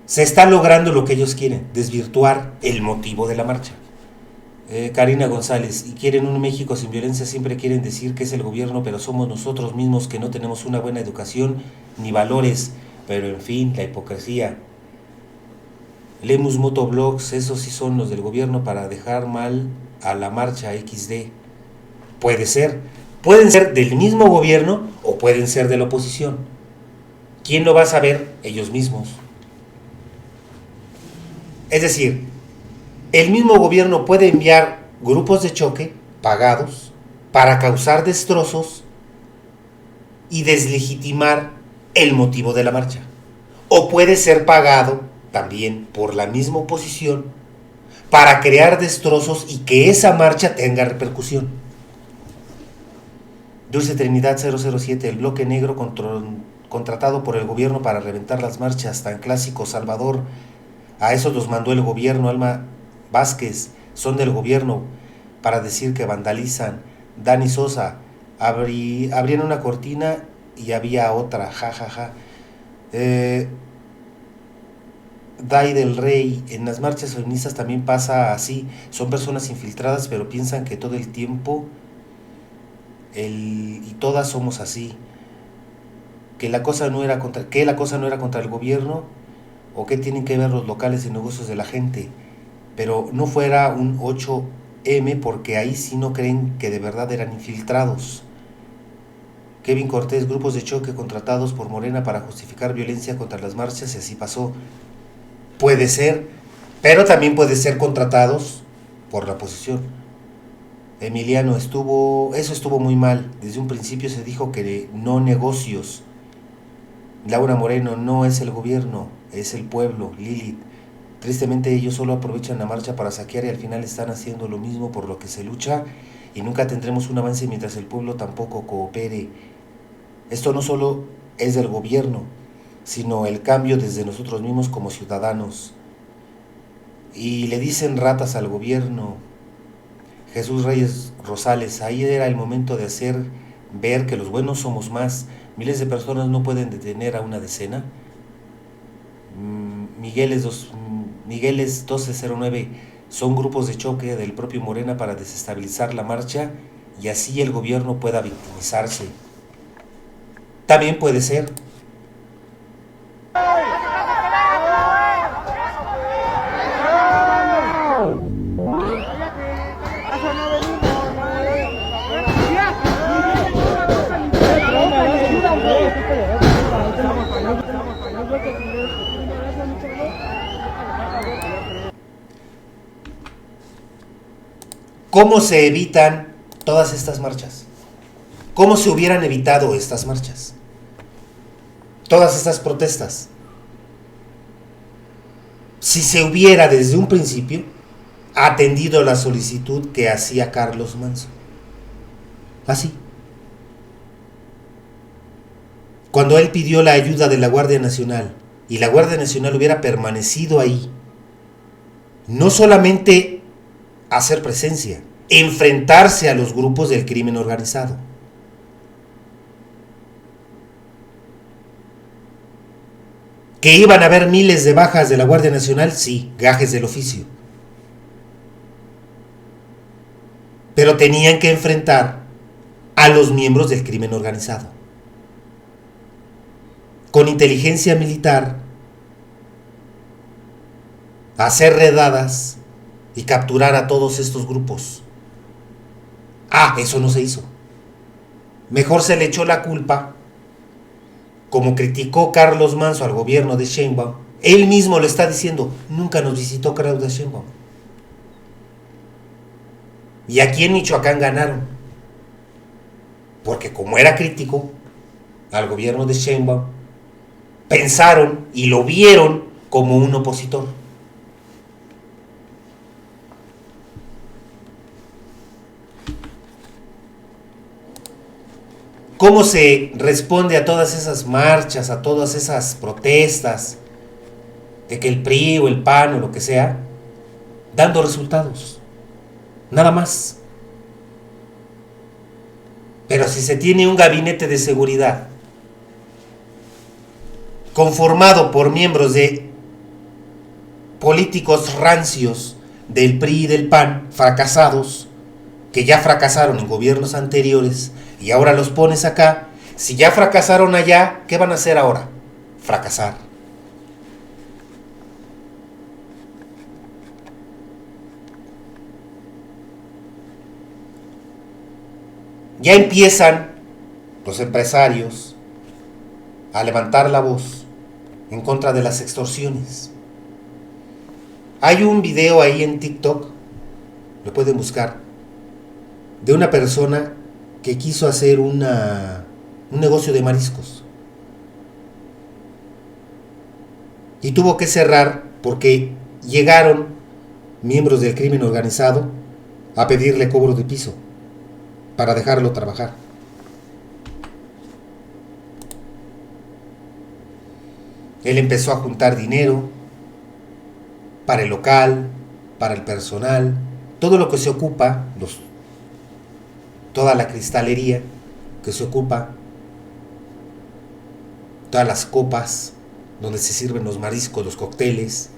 se está logrando lo que ellos quieren, desvirtuar el motivo de la marcha. Karina González, y quieren un México sin violencia, siempre quieren decir que es el gobierno, pero somos nosotros mismos que no tenemos una buena educación ni valores, pero en fin, la hipocresía. Lemus Motoblogs, esos sí son los del gobierno para dejar mal a la marcha XD. Puede ser, pueden ser del mismo gobierno o pueden ser de la oposición. ¿Quién lo va a saber? Ellos mismos. Es decir, el mismo gobierno puede enviar grupos de choque pagados para causar destrozos y deslegitimar el motivo de la marcha. O puede ser pagado también por la misma oposición para crear destrozos y que esa marcha tenga repercusión. Dulce Trinidad 007, el bloque negro contratado por el gobierno para reventar las marchas, tan clásico. Salvador, a esos los mandó el gobierno. Alma Vázquez, son del gobierno para decir que vandalizan. Dani Sosa, abrían una cortina y había otra, jajaja. Day del Rey, en las marchas feministas también pasa así, son personas infiltradas pero piensan que todo el tiempo y todas somos así, que la cosa no era contra el gobierno, o que tienen que ver los locales y negocios de la gente, pero no fuera un 8M, porque ahí sí no creen que de verdad eran infiltrados. Kevin Cortés, grupos de choque contratados por Morena para justificar violencia contra las marchas, y así pasó. Puede ser, pero también puede ser contratados por la oposición. Emiliano, eso estuvo muy mal. Desde un principio se dijo que no negocios. Laura Moreno, no es el gobierno, es el pueblo. Lilith, tristemente ellos solo aprovechan la marcha para saquear y al final están haciendo lo mismo por lo que se lucha y nunca tendremos un avance mientras el pueblo tampoco coopere. Esto no solo es del gobierno, sino el cambio desde nosotros mismos como ciudadanos. Y le dicen ratas al gobierno. Jesús Reyes Rosales, ahí era el momento de hacer ver que los buenos somos más. Miles de personas no pueden detener a una decena. Migueles 1209, son grupos de choque del propio Morena para desestabilizar la marcha y así el gobierno pueda victimizarse. También puede ser. ¿Cómo se evitan todas estas marchas? ¿Cómo se hubieran evitado estas marchas? Todas estas protestas. Si se hubiera desde un principio atendido la solicitud que hacía Carlos Manzo. Así. Cuando él pidió la ayuda de la Guardia Nacional y la Guardia Nacional hubiera permanecido ahí, no solamente hacer presencia, enfrentarse a los grupos del crimen organizado. ¿Que iban a haber miles de bajas de la Guardia Nacional? Sí, gajes del oficio. Pero tenían que enfrentar a los miembros del crimen organizado. Con inteligencia militar, hacer redadas y capturar a todos estos grupos. Eso no se hizo. Mejor se le echó la culpa, como criticó Carlos Manzo al gobierno de Sheinbaum. Él mismo lo está diciendo, nunca nos visitó Claudia Sheinbaum. Y aquí en Michoacán ganaron, porque como era crítico al gobierno de Sheinbaum, pensaron y lo vieron como un opositor. ¿Cómo se responde a todas esas marchas, a todas esas protestas de que el PRI o el PAN o lo que sea, dando resultados? Nada más. Pero si se tiene un gabinete de seguridad conformado por miembros de políticos rancios del PRI y del PAN, fracasados, que ya fracasaron en gobiernos anteriores, y ahora los pones acá, si ya fracasaron allá, ¿qué van a hacer ahora? Fracasar. Ya empiezan los empresarios a levantar la voz en contra de las extorsiones. Hay un video ahí en TikTok, lo pueden buscar, de una persona que quiso hacer un negocio de mariscos y tuvo que cerrar porque llegaron miembros del crimen organizado a pedirle cobro de piso para dejarlo trabajar. Él empezó a juntar dinero para el local, para el personal, todo lo que se ocupa, toda la cristalería que se ocupa todas las copas donde se sirven los mariscos, los cócteles.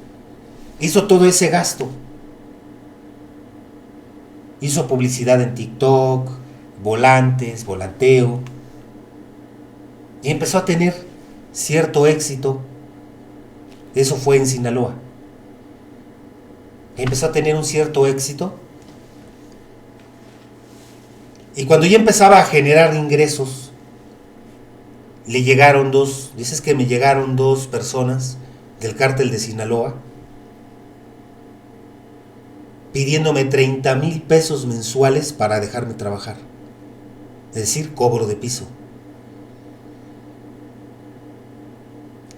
Hizo todo ese gasto. Hizo publicidad en TikTok, volantes, volanteo. Y empezó a tener cierto éxito. Eso fue en Sinaloa. Empezó a tener un cierto éxito. Y cuando ya empezaba a generar ingresos, le llegaron dices que me llegaron 2 personas del cártel de Sinaloa pidiéndome 30,000 pesos mensuales para dejarme trabajar. Es decir, cobro de piso.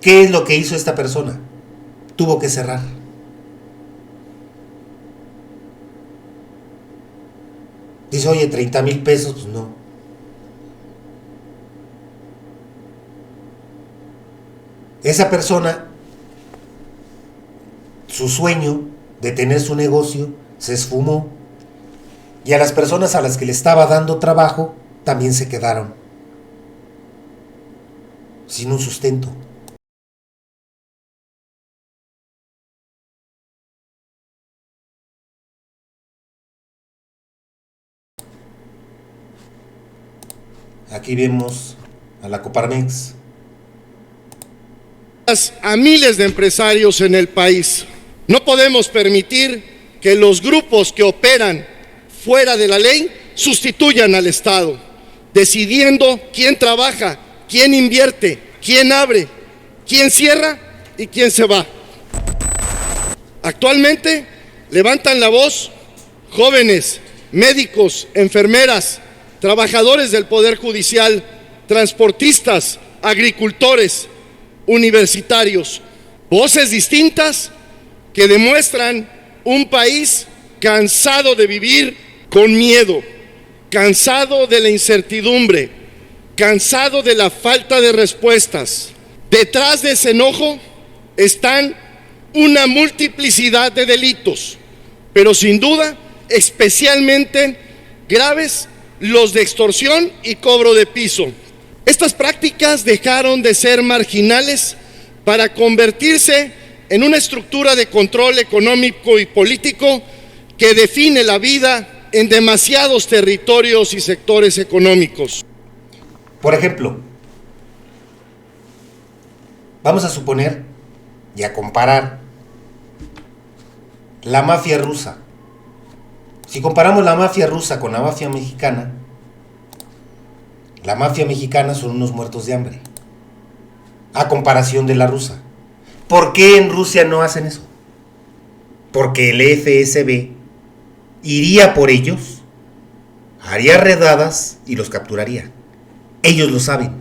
¿Qué es lo que hizo esta persona? Tuvo que cerrar. Dice, oye, 30,000 pesos, pues no. Esa persona, su sueño de tener su negocio se esfumó, y a las personas a las que le estaba dando trabajo también se quedaron sin un sustento. Aquí vemos a la Coparmex. A miles de empresarios en el país. No podemos permitir que los grupos que operan fuera de la ley sustituyan al Estado, decidiendo quién trabaja, quién invierte, quién abre, quién cierra y quién se va. Actualmente levantan la voz jóvenes, médicos, enfermeras, trabajadores del Poder Judicial, transportistas, agricultores, universitarios, voces distintas que demuestran un país cansado de vivir con miedo, cansado de la incertidumbre, cansado de la falta de respuestas. Detrás de ese enojo están una multiplicidad de delitos, pero sin duda, especialmente graves, los de extorsión y cobro de piso. Estas prácticas dejaron de ser marginales para convertirse en una estructura de control económico y político que define la vida en demasiados territorios y sectores económicos. Por ejemplo, vamos a suponer y a comparar la mafia rusa. Si comparamos la mafia rusa con la mafia mexicana son unos muertos de hambre, a comparación de la rusa. ¿Por qué en Rusia no hacen eso? Porque el FSB iría por ellos, haría redadas y los capturaría. Ellos lo saben.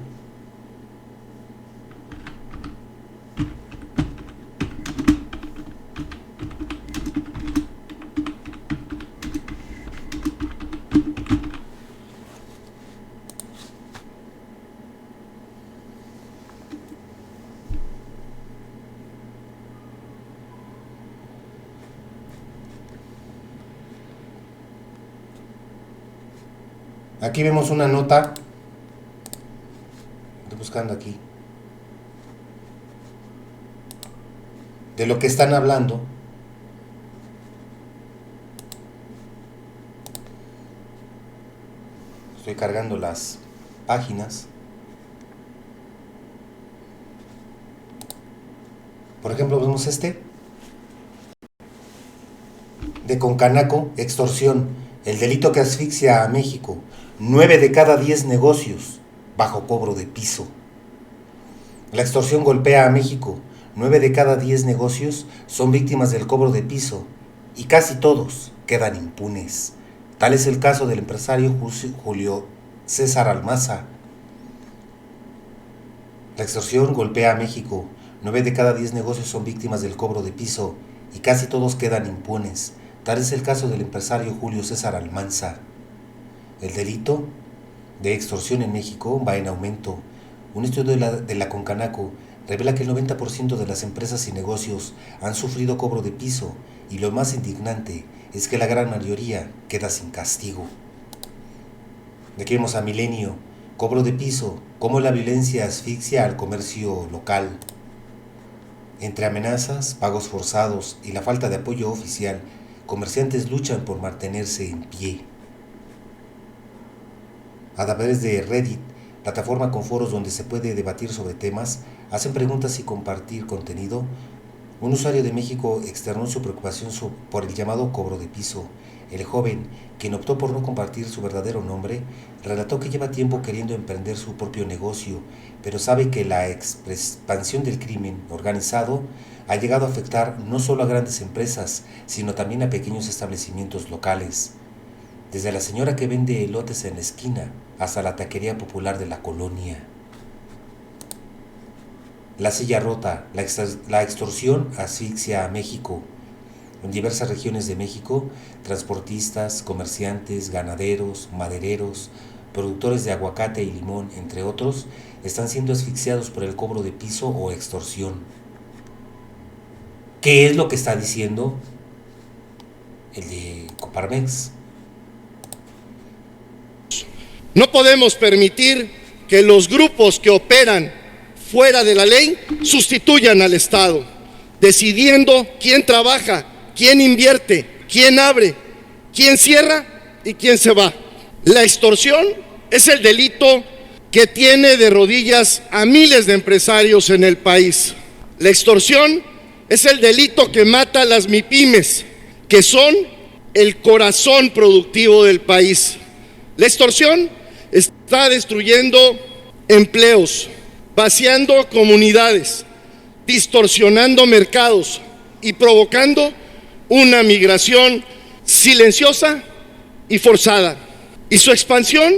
Aquí vemos una nota, estoy buscando aquí, de lo que están hablando. Estoy cargando las páginas. Por ejemplo, vemos de Concanaco, extorsión, el delito que asfixia a México. 9 de cada 10 negocios bajo cobro de piso. La extorsión golpea a México. 9 de cada 10 negocios son víctimas del cobro de piso y casi todos quedan impunes. Tal es el caso del empresario Julio César Almanza. La extorsión golpea a México. 9 de cada 10 negocios son víctimas del cobro de piso y casi todos quedan impunes. Tal es el caso del empresario Julio César Almanza. El delito de extorsión en México va en aumento. Un estudio de la Concanaco revela que el 90% de las empresas y negocios han sufrido cobro de piso y lo más indignante es que la gran mayoría queda sin castigo. De aquí vemos a Milenio Cobro de piso, cómo la violencia asfixia al comercio local. Entre amenazas, pagos forzados y la falta de apoyo oficial, comerciantes luchan por mantenerse en pie. A través de Reddit, plataforma con foros donde se puede debatir sobre temas, hacen preguntas y compartir contenido, un usuario de México externó su preocupación por el llamado cobro de piso. El joven, quien optó por no compartir su verdadero nombre, relató que lleva tiempo queriendo emprender su propio negocio, pero sabe que la expansión del crimen organizado ha llegado a afectar no solo a grandes empresas, sino también a pequeños establecimientos locales. Desde la señora que vende elotes en la esquina hasta la taquería popular de la colonia. La silla rota, la extorsión asfixia a México. En diversas regiones de México, transportistas, comerciantes, ganaderos, madereros, productores de aguacate y limón, entre otros, están siendo asfixiados por el cobro de piso o extorsión. ¿Qué es lo que está diciendo el de Coparmex? No podemos permitir que los grupos que operan fuera de la ley sustituyan al Estado, decidiendo quién trabaja, quién invierte, quién abre, quién cierra y quién se va. La extorsión es el delito que tiene de rodillas a miles de empresarios en el país. La extorsión es el delito que mata a las MIPYMES, que son el corazón productivo del país. La extorsión está destruyendo empleos, vaciando comunidades, distorsionando mercados y provocando una migración silenciosa y forzada. Y su expansión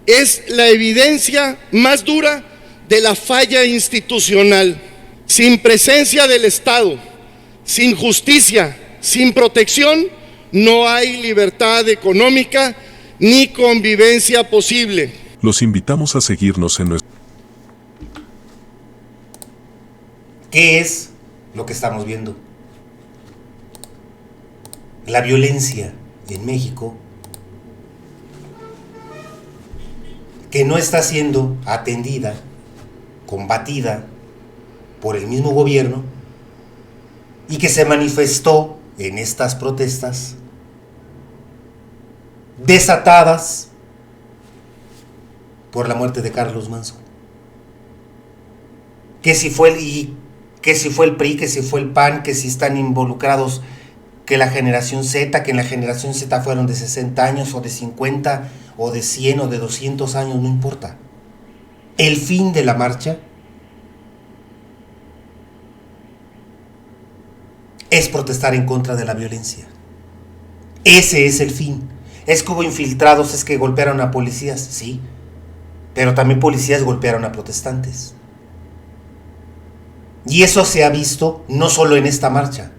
es la evidencia más dura de la falla institucional. Sin presencia del Estado, sin justicia, sin protección, no hay libertad económica ni convivencia posible. Los invitamos a seguirnos en nuestro... ¿Qué es lo que estamos viendo? La violencia en México, que no está siendo atendida, combatida por el mismo gobierno y que se manifestó en estas protestas desatadas por la muerte de Carlos Manso. Que si fue el PRI, que si fue el PAN, que si están involucrados, que la generación Z, que en la generación Z fueron de 60 años o de 50 o de 100 o de 200 años, no importa. El fin de la marcha es protestar en contra de la violencia. Ese es el fin. Es que hubo infiltrados, es que golpearon a policías, sí, pero también policías golpearon a protestantes. Y eso se ha visto no solo en esta marcha,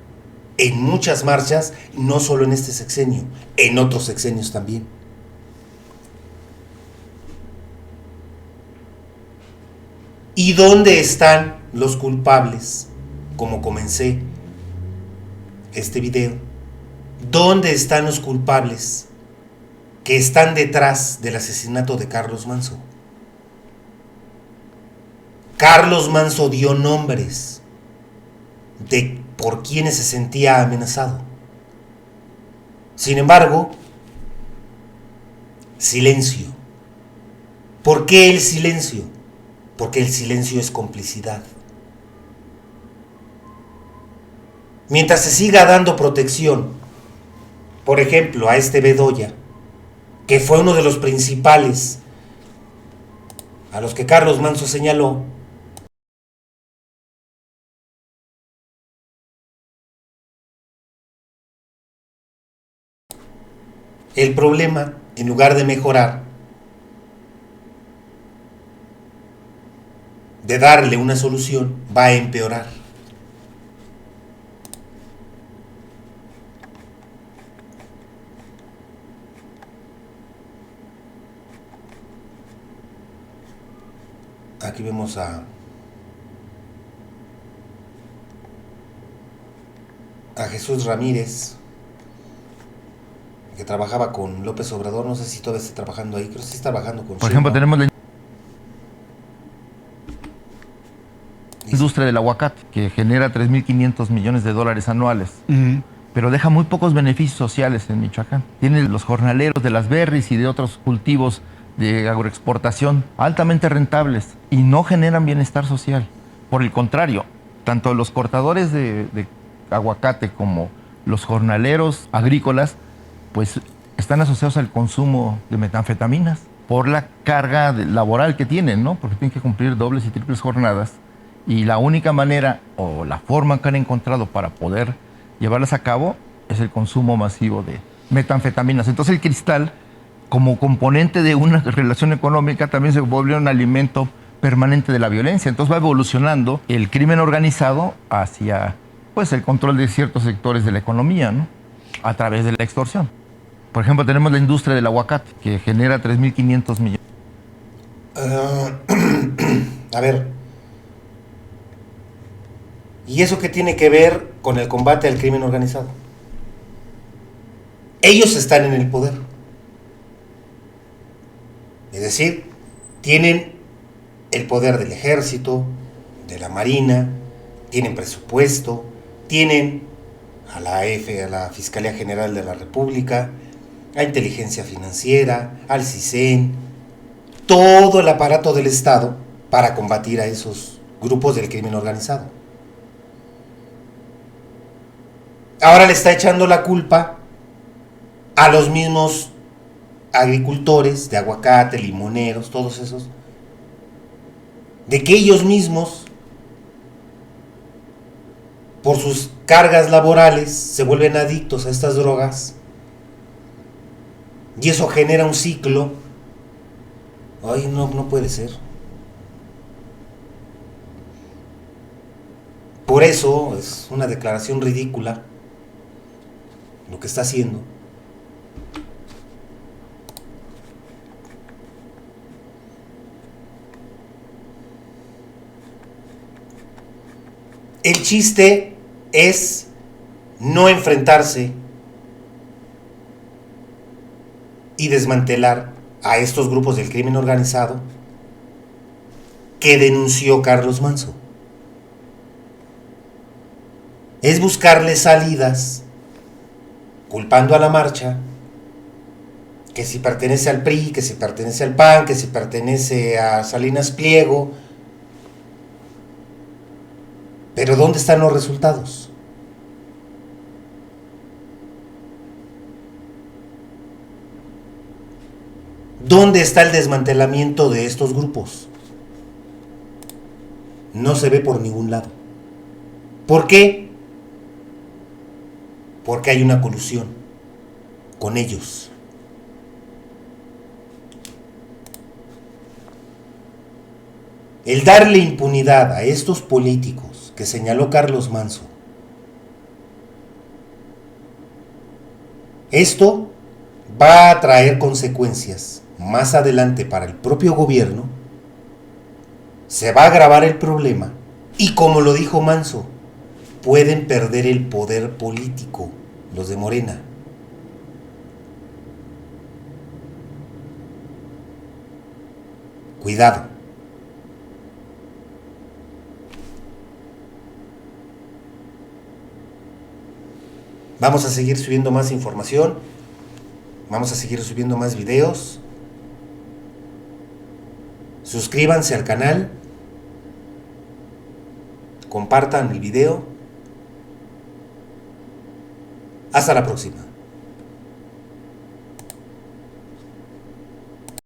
en muchas marchas, no solo en este sexenio, en otros sexenios también. ¿Y dónde están los culpables? Como comencé este video, ¿dónde están los culpables que están detrás del asesinato de Carlos Manso? Carlos Manso dio nombres de por quienes se sentía amenazado. Sin embargo, silencio. ¿Por qué el silencio? Porque el silencio es complicidad. Mientras se siga dando protección, por ejemplo, a este Bedoya, que fue uno de los principales a los que Carlos Manso señaló, el problema, en lugar de mejorar, de darle una solución, va a empeorar. Aquí vemos a Jesús Ramírez, que trabajaba con López Obrador. No sé si todavía está trabajando ahí, creo que sí está trabajando con Por ejemplo, tenemos la... industria del aguacate, que genera 3.500 millones de dólares anuales, pero deja muy pocos beneficios sociales en Michoacán. Tiene los jornaleros de las berries y de otros cultivos de agroexportación altamente rentables y no generan bienestar social. Por el contrario, tanto los cortadores de aguacate como los jornaleros agrícolas, pues están asociados al consumo de metanfetaminas por la carga laboral que tienen, ¿no? Porque tienen que cumplir dobles y triples jornadas y la única manera o la forma que han encontrado para poder llevarlas a cabo es el consumo masivo de metanfetaminas. Entonces el cristal, como componente de una relación económica, también se volvió un alimento permanente de la violencia. Entonces va evolucionando el crimen organizado hacia, pues, el control de ciertos sectores de la economía, ¿no? A través de la extorsión. Por ejemplo, tenemos la industria del aguacate, que genera 3.500 millones. A ver, ¿y eso qué tiene que ver con el combate al crimen organizado? Ellos están en el poder. Es decir, tienen el poder del ejército, de la marina, tienen presupuesto, tienen a la Fiscalía General de la República, a Inteligencia Financiera, al CISEN, todo el aparato del Estado para combatir a esos grupos del crimen organizado. Ahora le está echando la culpa a los mismos agricultores de aguacate, limoneros, todos esos, de que ellos mismos, por sus cargas laborales, se vuelven adictos a estas drogas y eso genera un ciclo. Ay, no puede ser. Por eso es una declaración ridícula lo que está haciendo. El chiste es no enfrentarse y desmantelar a estos grupos del crimen organizado que denunció Carlos Manso. Es buscarle salidas culpando a la marcha, que si pertenece al PRI, que si pertenece al PAN, que si pertenece a Salinas Pliego. Pero ¿dónde están los resultados? ¿Dónde está el desmantelamiento de estos grupos? No se ve por ningún lado. ¿Por qué? Porque hay una colusión con ellos. El darle impunidad a estos políticos que señaló Carlos Manso, esto va a traer consecuencias más adelante para el propio gobierno. Se va a agravar el problema y, como lo dijo Manso, pueden perder el poder político los de Morena. Cuidado. Vamos a seguir subiendo más información. Vamos a seguir subiendo más videos. Suscríbanse al canal. Compartan el video. Hasta la próxima.